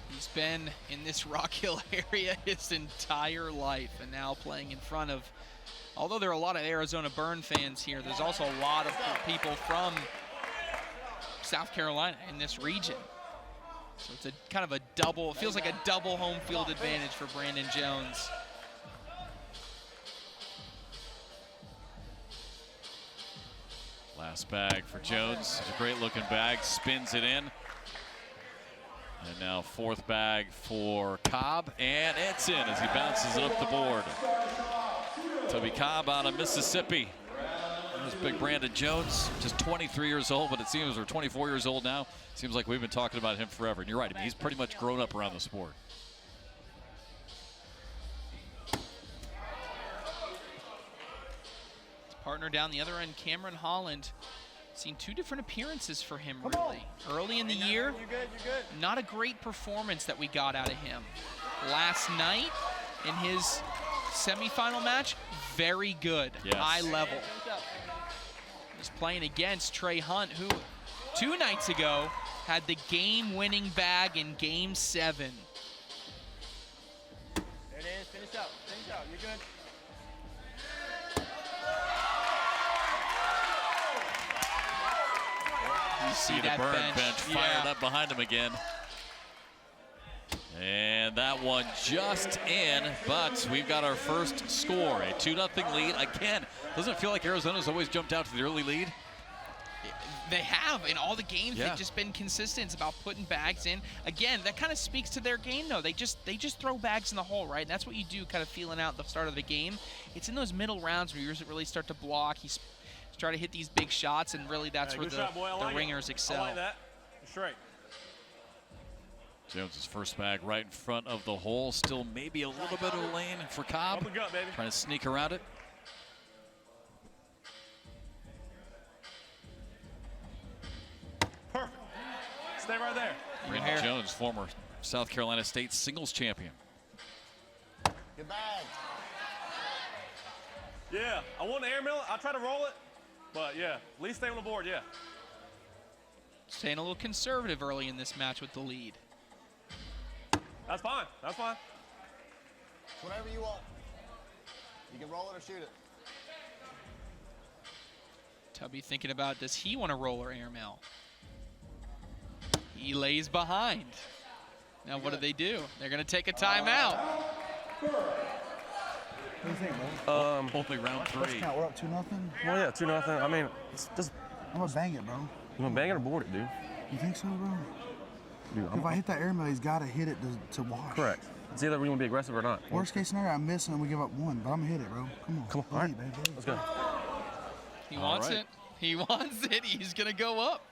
He's been in this Rock Hill area his entire life, and now playing in front of, although there are a lot of Arizona Burn fans here, there's also a lot of people from South Carolina in this region. So it's a kind of a double, it feels like a double home field advantage for Brandon Jones. Last bag for Jones. It's a great looking bag, spins it in. And now 4th bag for Cobb, and it's in as he bounces it up the board. Tubby Cobb out of Mississippi. There's big Brandon Jones, just 23 years old, but it seems we're 24 years old now. Seems like we've been talking about him forever. And you're right, I mean, he's pretty much grown up around the sport. His partner down the other end, Cameron Holland. Seen 2 different appearances for him, really. Early in the year, not a great performance that we got out of him. Last night, in his semifinal match, very good, high level. Was playing against Trey Hunt, who 2 nights ago had the game-winning bag in Game 7. There it is. Finish out. Finish out. You're good. You see the Burn bench fired up behind him again. And that one just in, but we've got our first score, a 2-0 lead. Again, doesn't it feel like Arizona's always jumped out to the early lead? They have in all the games. They've just been consistent. It's about putting bags in. Again, that kind of speaks to their game, though. They just throw bags in the hole, right? And that's what you do, kind of feeling out the start of the game. It's in those middle rounds where you really start to block. He's trying to hit these big shots, and really that's where the Ringers excel. I like that. Straight. Jones's first bag right in front of the hole. Still maybe a little bit of a lane for Cobb. Open gut, baby. Trying to sneak around it. Perfect. Stay right there. Brandon Jones, former South Carolina State singles champion. Good bag. Yeah, I want to airmail it. I'll try to roll it, but yeah, at least stay on the board, yeah. Staying a little conservative early in this match with the lead. That's fine. That's fine. It's whatever you want. You can roll it or shoot it. Tubby thinking about, does he want to roll or airmail? He lays behind. Now what do they do? They're going to take a timeout. What do you think, man? Only round 3. We're up 2-0. Well, yeah, 2-0. I mean, it's just. I'm gonna bang it, bro. You gonna bang it or board it, dude? You think so, bro? Dude, If I hit that airmail, he's got to hit it to wash. Correct. It's either we're going to be aggressive or not. Worst case scenario, I miss and we give up 1, but I'm going to hit it, bro. Come on. Come on. All right. Baby. Let's go. He wants it. He wants it. He's going to go up.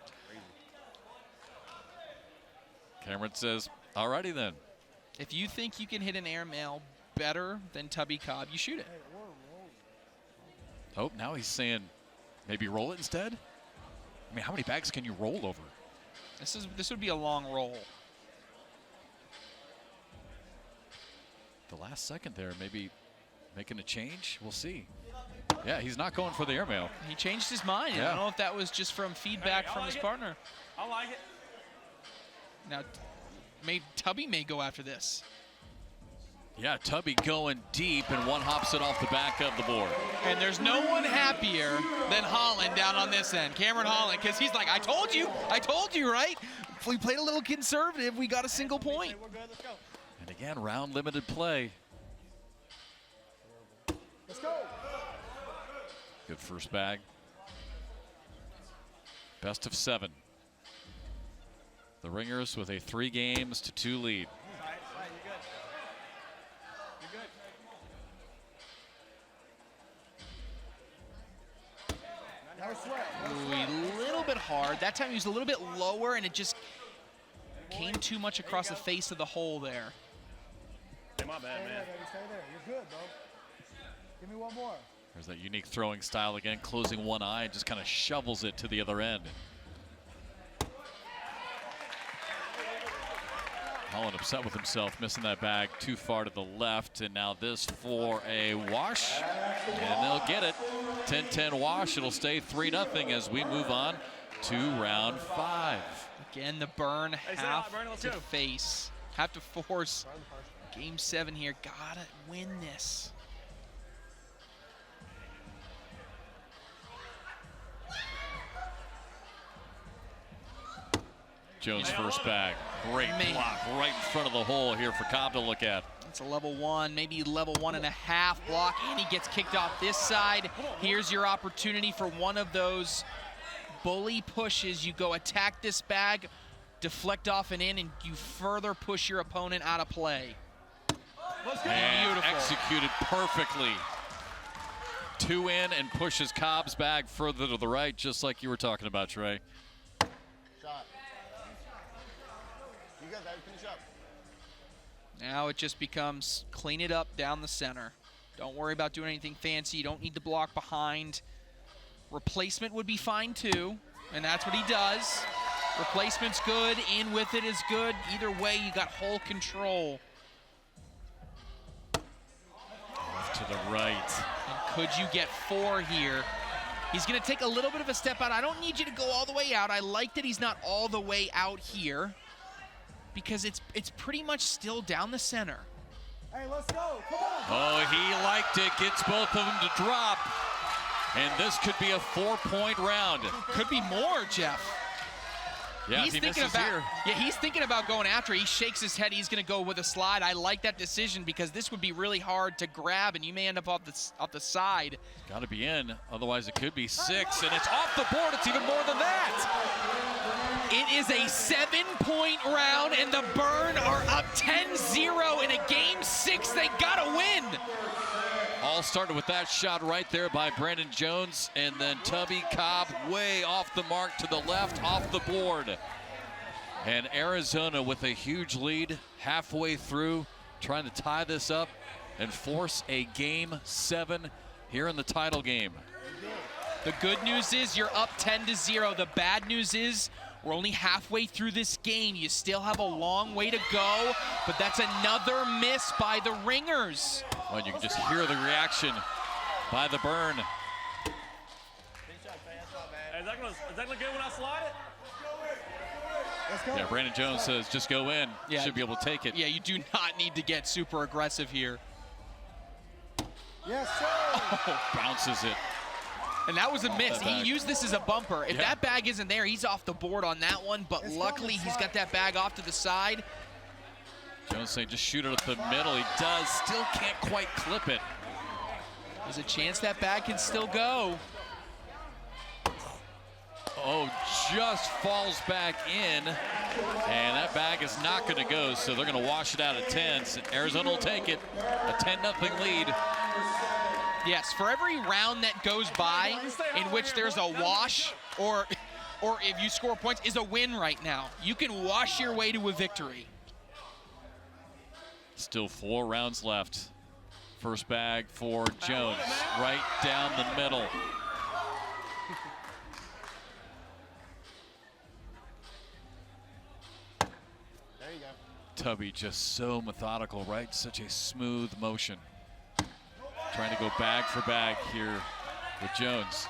Cameron says, all righty then. If you think you can hit an airmail better than Tubby Cobb, you shoot it. Oh, now he's saying maybe roll it instead? I mean, how many bags can you roll over? This would be a long roll. The last second there, maybe making a change. We'll see. Yeah, he's not going for the airmail. He changed his mind. Yeah. I don't know if that was just from feedback from his partner. I like it. Now, Tubby may go after this. Yeah, Tubby going deep, and one hops it off the back of the board. And there's no one happier than Holland down on this end, Cameron Holland, because he's like, I told you, right? If we played a little conservative, we got a single point. We're good. Let's go. And again, round limited play. Let's go. Good first bag. Best of 7. The Ringers with a 3 games to 2 lead. All right, you're good. You're good. Nice sweat. Ooh, a little bit hard. That time he was a little bit lower, and it just came too much across the face of the hole there. Hey, my bad, Stay there, man. baby. Stay there. You're good, bro. Give me one more. There's that unique throwing style again, closing one eye, and just kind of shovels it to the other end. Holland upset with himself, missing that bag too far to the left, and now this for a wash, and they'll get it. 10-10 wash. It'll stay 3-0 as we move on to round 5. Again, the burn say have hi, Burn, let's to go. face, have to force game 7 here. Gotta win this. Jones' first bag. Great block right in front of the hole here for Cobb to look at. It's a level 1, maybe level 1.5 block, and he gets kicked off this side. Here's your opportunity for one of those bully pushes. You go attack this bag, deflect off and in, and you further push your opponent out of play. And Beautiful. executed perfectly. 2 in and pushes Cobb's bag further to the right, just like you were talking about, Trey. Shot. You guys, finish up. Now it just becomes clean it up down the center. Don't worry about doing anything fancy. You don't need the block behind. Replacement would be fine too, and that's what he does. Replacement's good, in with it is good. Either way, you got hole control. Off to the right. And could you get 4 here? He's gonna take a little bit of a step out. I don't need you to go all the way out. I like that he's not all the way out here, because it's pretty much still down the center. Hey, let's go. Come on. Oh, he liked it. Gets both of them to drop. And this could be a 4-point round. Could be more, Jeff. Yeah, He's if he thinking misses about here. Yeah, he's thinking about going after. He shakes his head. He's going to go with a slide. I like that decision because this would be really hard to grab, and you may end up off the side. Got to be in, otherwise it could be 6, and it's off the board. It's even more than that. It is a 7-point round, and the Burn are up 10-0 in a game 6. They got to win. All started with that shot right there by Brandon Jones, and then Tubby Cobb way off the mark to the left, off the board. And Arizona with a huge lead halfway through, trying to tie this up and force a game 7 here in the title game. The good news is you're up 10-0. The bad news is we're only halfway through this game. You still have a long way to go, but that's another miss by the Ringers. Well, you can just hear the reaction by the Burn. Hey, is that gonna good when I slide it? Let's go. Yeah, Brandon Jones says just go in. Yeah. Should be able to take it. Yeah, you do not need to get super aggressive here. Yes, sir. Bounces it. And that was a miss. that bag. He used this as a bumper. If Yeah. that bag isn't there, he's off the board on that one, but It's luckily going he's got that bag off to the side. Jones saying just shoot it up the middle. He does. Still can't quite clip it. There's a chance that bag can still go. Oh, just falls back in. And that bag is not going to go, so they're going to wash it out at 10. So Arizona will take it. A 10-0 lead. Yes, for every round that goes by in which there's a wash or if you score points is a win right now. You can wash your way to a victory. Still 4 rounds left. First bag for Jones, right down the middle. There you go. Tubby just so methodical, right? Such a smooth motion. Trying to go bag for bag here with Jones.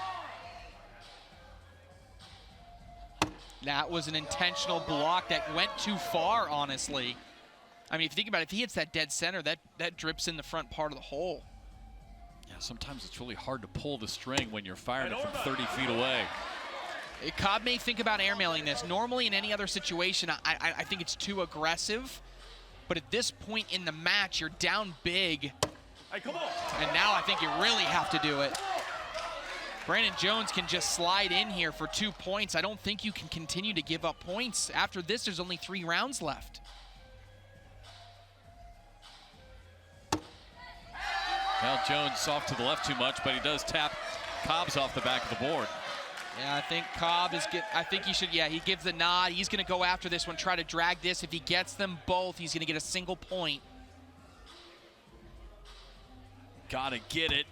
That was an intentional block that went too far, honestly. I mean, if you think about it, if he hits that dead center, that drips in the front part of the hole. Yeah, sometimes it's really hard to pull the string when you're firing it from 30 feet away. Cobb may think about airmailing this. Normally, in any other situation, I think it's too aggressive. But at this point in the match, you're down big. Hey, come on. And now I think you really have to do it. Brandon Jones can just slide in here for 2 points. I don't think you can continue to give up points. After this, there's only 3 rounds left. Well, Jones off to the left too much, but he does tap Cobb's off the back of the board. Yeah, I think Cobb is I think he should, he gives the nod. He's going to go after this one, try to drag this. If he gets them both, he's going to get a single point. Gotta get it,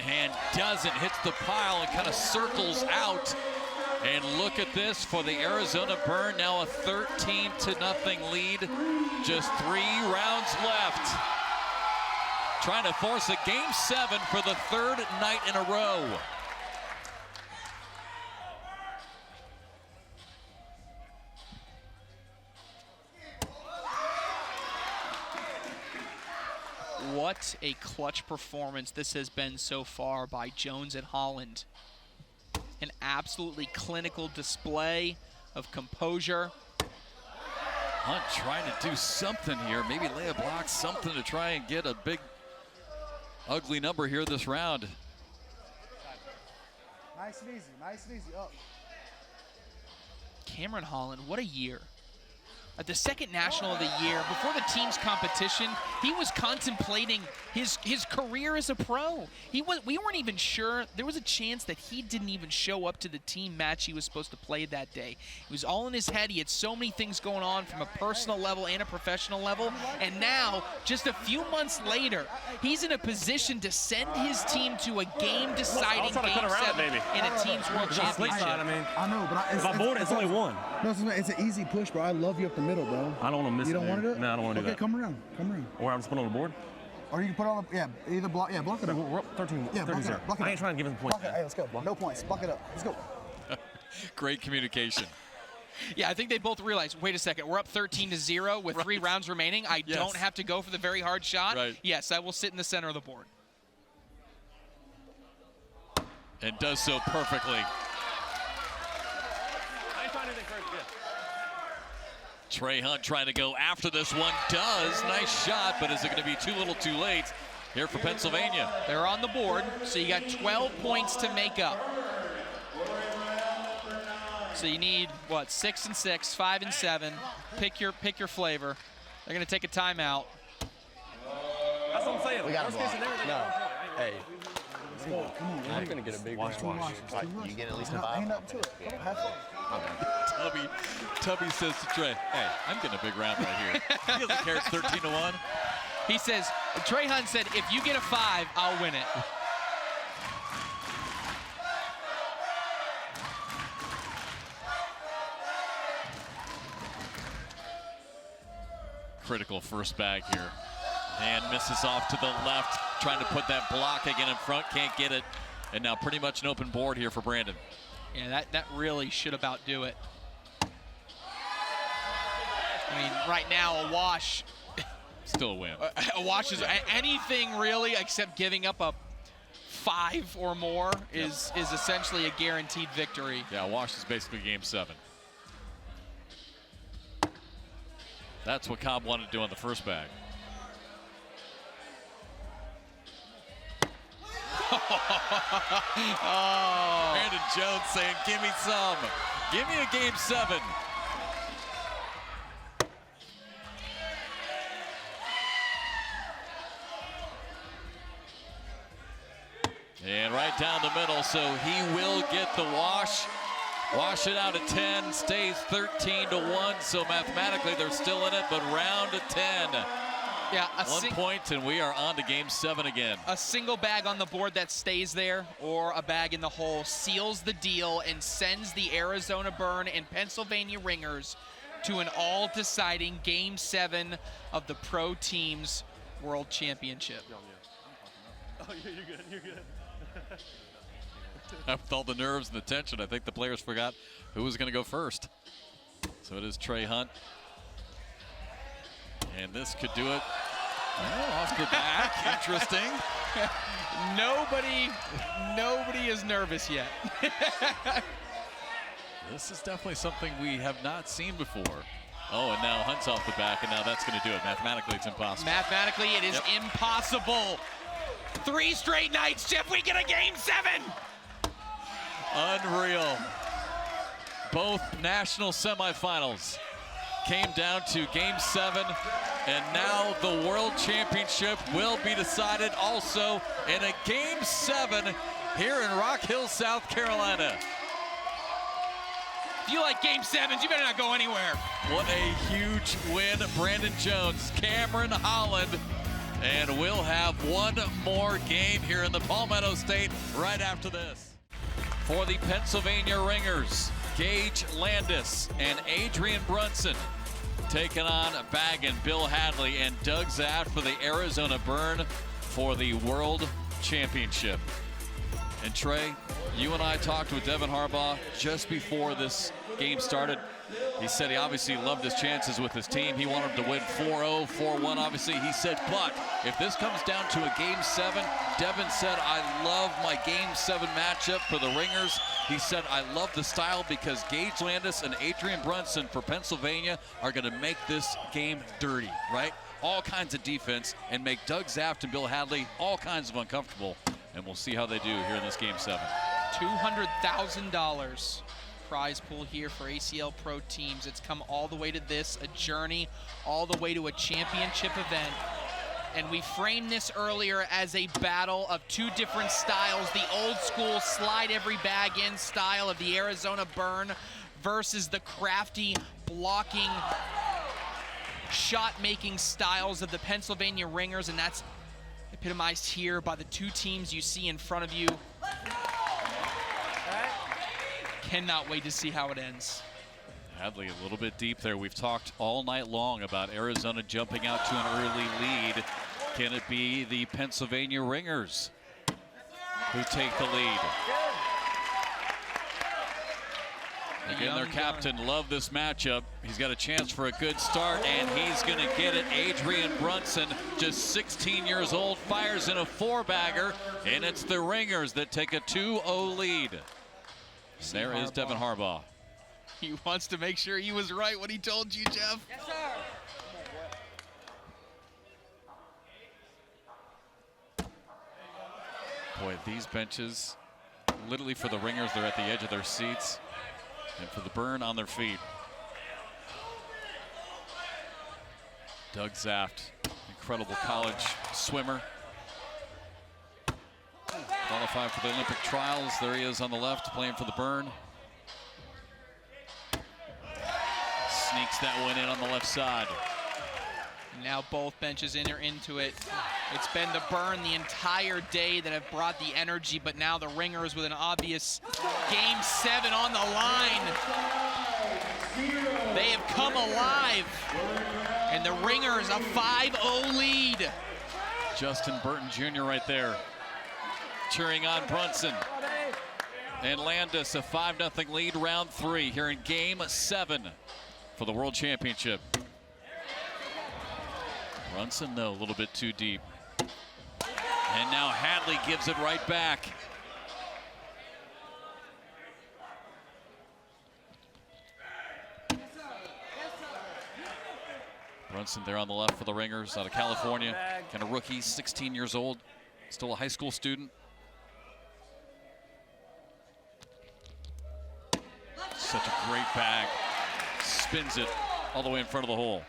and doesn't. Hits the pile and kind of circles out. And look at this for the Arizona Burn, now a 13-0 lead. Just 3 rounds left. Trying to force a game 7 for the 3rd night in a row. What a clutch performance this has been so far by Jones and Holland. An absolutely clinical display of composure. Hunt trying to do something here, maybe lay a block, something to try and get a big, ugly number here this round. Nice and easy, up. Cameron Holland, what a year. At the second national of the year, before the team's competition, he was contemplating his career as a pro. We weren't even sure. There was a chance that he didn't even show up to the team match he was supposed to play that day. It was all in his head. He had so many things going on from a personal level and a professional level. And now, just a few months later, he's in a position to send his team to a game-deciding Game 7 in a Team's World Championship. I know, but My board, it's only one. No, it's an easy push, bro. I love you up the middle, bro. I don't want to miss it. You don't want to do it? No, I don't want to do that. Okay, come around. Or I'm just putting on the board? Or you can put it on the, either block, block it up. We're up 13, Yeah, block 30 it up, block it I up. ain't trying to give him points. Block it, hey, let's go. No points, block it up. Let's go. Great communication. Yeah, I think they both realized, wait a second, we're up 13-0 with 3 rounds remaining. I don't have to go for the very hard shot. Right. Yes, I will sit in the center of the board. And does so perfectly. I ain't trying anything first, Trey Hunt trying to go after this one. Does. Nice shot, but is it going to be too little too late here for Pennsylvania? They're on the board, so you got 12 points to make up. So you need, what, 6 and 6, 5 and 7. Pick your flavor. They're going to take a timeout. That's what I'm saying. We got Worst to case block. scenario, No. Hey, Come on, I'm going to get a big round. You get at least a Ain't 5. nothing to it. Come on, have fun. Tubby says to Trey, hey, I'm getting a big round right here. He doesn't care, it's 13-1. He says, Trey Hunt said, if you get a 5, I'll win it. Critical first bag here. And misses off to the left, trying to put that block again in front, can't get it. And now pretty much an open board here for Brandon. Yeah, that really should about do it. I mean, right now, a wash. Still a win. A wash is anything really except giving up a 5 or more is essentially a guaranteed victory. Yeah, wash is basically game 7. That's what Cobb wanted to do on the first bag. Oh. Brandon Jones saying, give me some. Give me a game 7. And right down the middle, so he will get the wash. Wash it out at 10, stays 13-1, so mathematically they're still in it, but round to 10. Yeah, 1 point, and we are on to game 7 again. A single bag on the board that stays there, or a bag in the hole, seals the deal and sends the Arizona Burn and Pennsylvania Ringers to an all-deciding Game 7 of the Pro Teams World Championship. Oh, you're good, you're good. With all the nerves and the tension, I think the players forgot who was going to go first. So it is Trey Hunt. And this could do it. Oh, off the back. Interesting. Nobody is nervous yet. This is definitely something we have not seen before. Oh, and now Hunt's off the back, and now that's going to do it. Mathematically, it's impossible. Mathematically, it is impossible. 3 straight nights, Jeff, we get a Game 7. Unreal. Both national semifinals came down to Game 7, and now the World Championship will be decided also in a Game 7 here in Rock Hill, South Carolina. If you like Game 7s, you better not go anywhere. What a huge win. Brandon Jones, Cameron Holland, and we'll have one more game here in the Palmetto State right after this. For the Pennsylvania Ringers, Gage Landis and Adrian Brunson taking on Baggin, Bill Hadley, and Doug Zaft for the Arizona Burn for the World Championship. And Trey, you and I talked with Devin Harbaugh just before this game started. He said he obviously loved his chances with his team. He wanted to win 4-0, 4-1, obviously. He said, but if this comes down to a Game 7, Devin said, I love my Game 7 matchup for the Ringers. He said, I love the style because Gage Landis and Adrian Brunson for Pennsylvania are going to make this game dirty, right? All kinds of defense and make Doug Zaft and Bill Hadley all kinds of uncomfortable. And we'll see how they do here in this Game 7. $200,000 prize pool here for ACL Pro Teams. It's come all the way to this, a journey, all the way to a championship event. And we framed this earlier as a battle of 2 different styles, the old school slide every bag in style of the Arizona Burn versus the crafty blocking, shot-making styles of the Pennsylvania Ringers, and that's epitomized here by the 2 teams you see in front of you. Cannot wait to see how it ends. Hadley a little bit deep there. We've talked all night long about Arizona jumping out to an early lead. Can it be the Pennsylvania Ringers who take the lead? Again, their captain loved this matchup. He's got a chance for a good start, and he's going to get it. Adrian Brunson, just 16 years old, fires in a 4-bagger, and it's the Ringers that take a 2-0 lead. There is Devin Harbaugh. He wants to make sure he was right when he told you, Jeff. Yes, sir. Boy, these benches, literally for the Ringers, they're at the edge of their seats. And for the Burn, on their feet. Doug Zaft, incredible college swimmer. Qualified for the Olympic trials. There he is on the left, playing for the Burn. Sneaks that one in on the left side. Now both benches enter into it. It's been the Burn the entire day that have brought the energy, but now the Ringers with an obvious Game 7 on the line. They have come alive. And the Ringers a 5-0 lead. Justin Burton Jr. right there, cheering on Brunson. And Landis a 5-0 lead, round 3 here in Game 7 for the World Championship. Brunson, though, a little bit too deep. And now Hadley gives it right back. Brunson there on the left for the Ringers out of California. Kind of rookie, 16 years old, still a high school student. Such a great bag. Spins it all the way in front of the hole.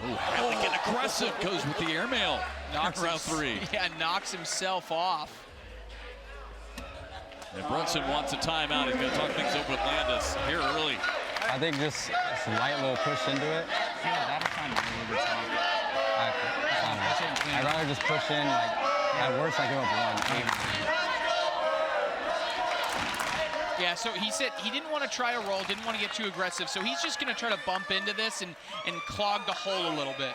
Oh, Hadley getting aggressive, goes with the airmail. Round 3. Yeah, knocks himself off. And Brunson wants a timeout. He's going to talk things over with Landis here early. I think just a light little push into it. I'd rather just push in. Like, at worst, I give up 1. Yeah, so he said he didn't want to try a roll, didn't want to get too aggressive, so he's just going to try to bump into this and clog the hole a little bit.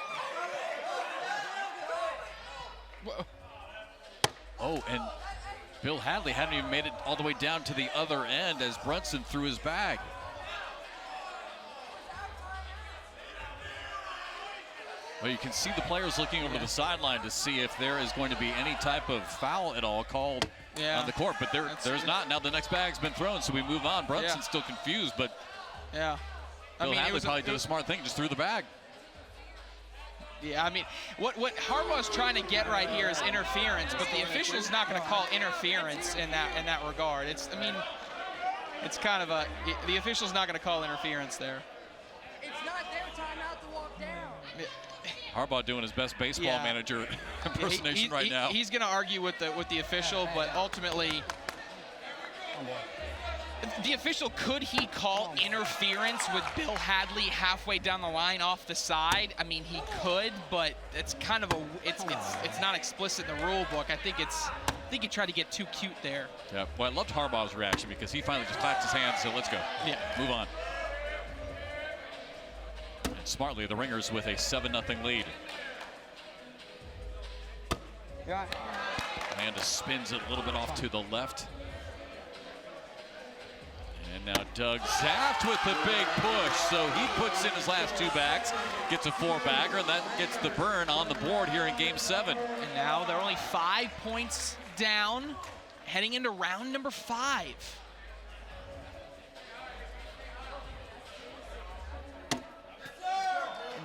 Whoa. Oh, and Bill Hadley hadn't even made it all the way down to the other end as Brunson threw his bag. Well, you can see the players looking over the sideline to see if there is going to be any type of foul at all called on the court, but there's not. Now the next bag's been thrown, so we move on. Brunson's still confused, but Bill Hadley probably did a smart thing, just threw the bag. Yeah, I mean, what Harbaugh's trying to get right here is interference, but the official's not going to call interference in that regard. It's kind of the official's not going to call interference there. It's not their timeout to walk down. Harbaugh doing his best baseball manager impersonation right now. He's going to argue with the official, but ultimately, the official, could he call interference with Bill Hadley halfway down the line off the side? I mean, he could, but it's kind of it's not explicit in the rule book. I think he tried to get too cute there. Yeah. Well, I loved Harbaugh's reaction because he finally just clapped his hands and said, "Let's go. Yeah. Move on." Smartly, the Ringers with a 7-0 lead. Amanda spins it a little bit off to the left. And now Doug Zaft with the big push. So he puts in his last 2 bags, gets a 4-bagger, and that gets the burn on the board here in Game 7. And now they're only 5 points down, heading into round number 5.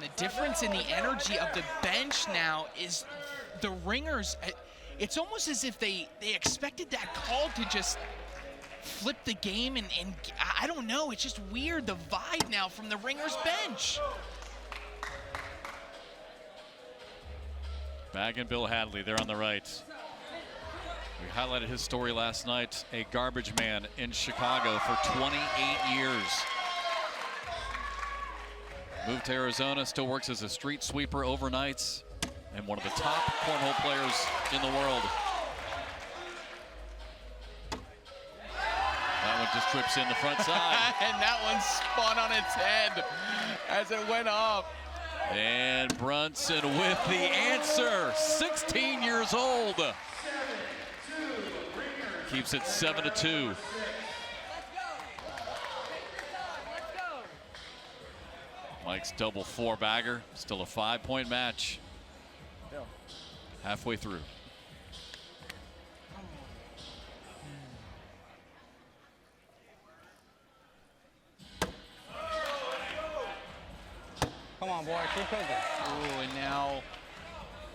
The difference in the energy of the bench now is the Ringers. It's almost as if they expected that call to just flip the game, and I don't know. It's just weird, the vibe now from the Ringers bench. Bag and Bill Hadley there on the right. We highlighted his story last night, a garbage man in Chicago for 28 years. Moved to Arizona, still works as a street sweeper overnights, and one of the top cornhole players in the world. That one just trips in the front side. And that one spun on its head as it went off. And Brunson with the answer, 16 years old. Keeps it 7-2. Mike's double 4-bagger, still a 5-point match. Halfway through. Come on, boy, keep cooking. Ooh, and now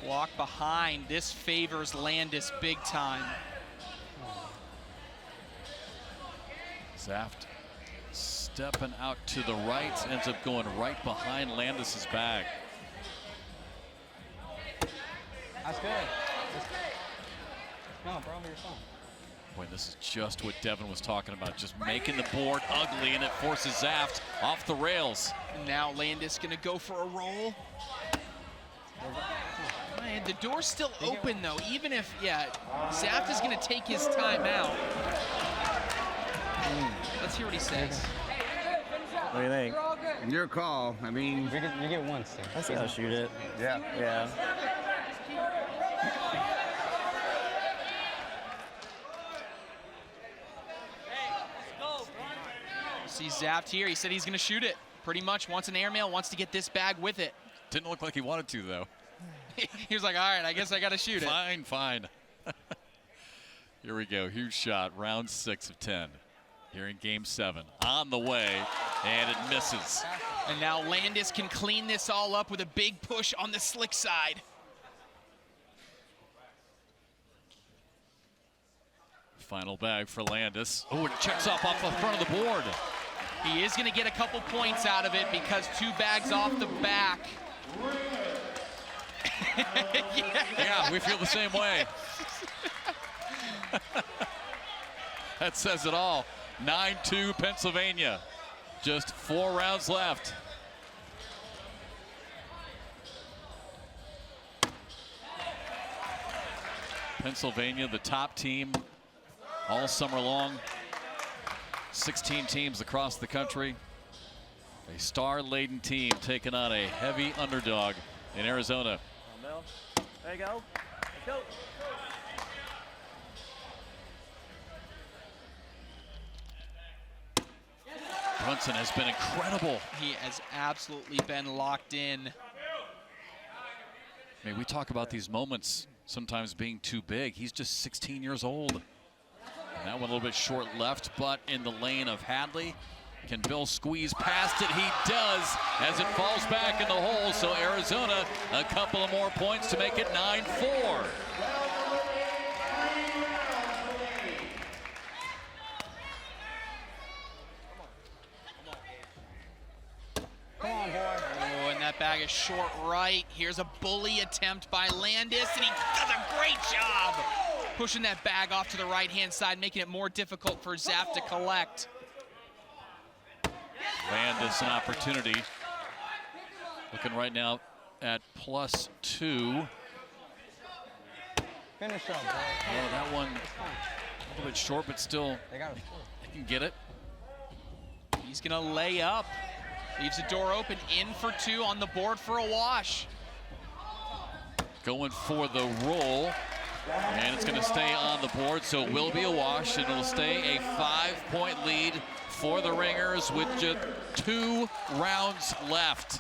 walk behind. This favors Landis big time. Zaft stepping out to the right, ends up going right behind Landis's bag. That's good. No, bro, you're fine. Boy, this is just what Devin was talking about, just making the board ugly, and it forces Zaft off the rails. And now Landis gonna go for a roll. Man, the door's still open though, even if, Zaft is gonna take his time out. Let's hear what he says. What do you think? Your call. I mean, you get one, sir. I see how to shoot it. Yeah. See Zaft here. He said he's going to shoot it. Pretty much wants an airmail, wants to get this bag with it. Didn't look like he wanted to, though. He was like, all right, I guess I got to shoot it. Fine. Here we go. Huge shot. Round 6 of 10. Here in Game 7. On the way, and it misses. And now Landis can clean this all up with a big push on the slick side. Final bag for Landis. Oh, it checks off the front of the board. He is going to get a couple points out of it because 2 bags off the back. Yeah, we feel the same way. That says it all. 9-2 Pennsylvania. Just 4 rounds left. Pennsylvania, the top team all summer long. 16 teams across the country. A star-laden team taking on a heavy underdog in Arizona. There you go. Let's go. Brunson has been incredible. He has absolutely been locked in. I mean, we talk about these moments sometimes being too big. He's just 16 years old. And that one a little bit short left, but in the lane of Hadley. Can Bill squeeze past it? He does, as it falls back in the hole. So Arizona, a couple of more points to make it 9-4. Come on, boy. Oh, and that bag is short right. Here's a bully attempt by Landis, and he does a great job pushing that bag off to the right-hand side, making it more difficult for Zaft to collect. Landis an opportunity. Looking right now at +2. Finish up, boy. Oh, that one a little bit short, but still, They got it. he can get it. He's gonna lay up. Leaves the door open, in for 2 on the board for a wash. Going for the roll, and it's going to stay on the board, so it will be a wash, and it'll stay a 5-point lead for the Ringers with just 2 rounds left.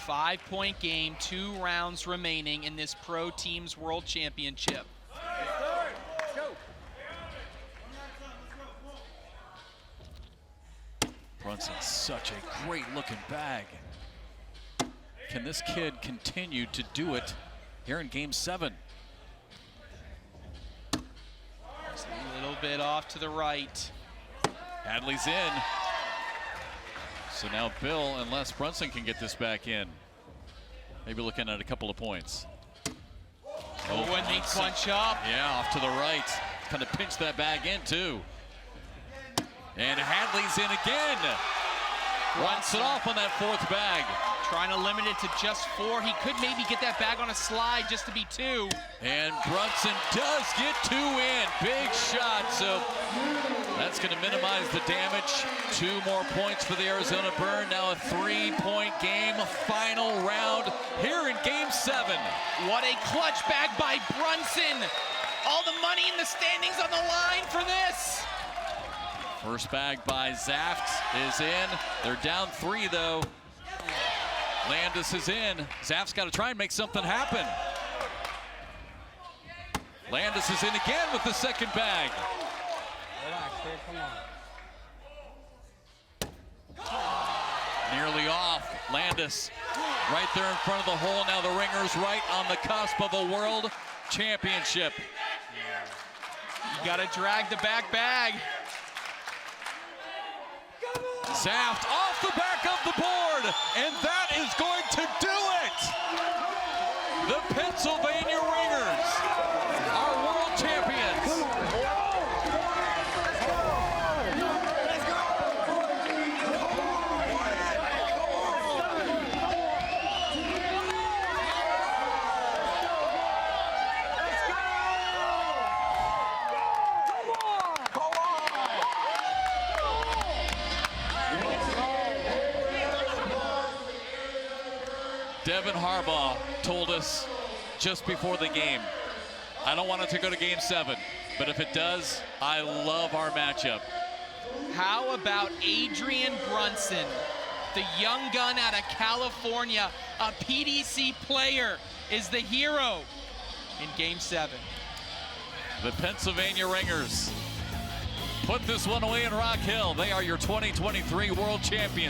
5-point game, 2 rounds remaining in this Pro Teams World Championship. Let's go. Brunson's such a great-looking bag. Can this kid continue to do it here in Game 7? Just a little bit off to the right. Hadley's in. So now Bill, unless Brunson can get this back in, maybe looking at a couple of points. Oh, and they bunch up. Yeah, off to the right. Kind of pinch that bag in, too. And Hadley's in again. Wants it off on that 4th bag. Trying to limit it to just 4. He could maybe get that bag on a slide just to be 2. And Brunson does get 2 in. Big shot, so that's going to minimize the damage. 2 more points for the Arizona Burn. Now a 3-point game, final round here in Game 7. What a clutch bag by Brunson. All the money in the standings on the line for this. First bag by Zaft is in. They're down 3, though. Landis is in. Zaft's got to try and make something happen. Landis is in again with the 2nd bag. Relax, kid. Come on. Nearly off. Landis right there in front of the hole. Now the Ringers right on the cusp of a world championship. You got to drag the back bag. Zaft off the back of the board, and that is going to do it. The Pennsylvania Ringers are world champions. Devin Harbaugh told us just before the game, I don't want it to go to Game 7, but if it does, I love our matchup. How about Adrian Brunson, the young gun out of California, a PDC player, is the hero in Game 7. The Pennsylvania Ringers put this one away in Rock Hill. They are your 2023 world champions.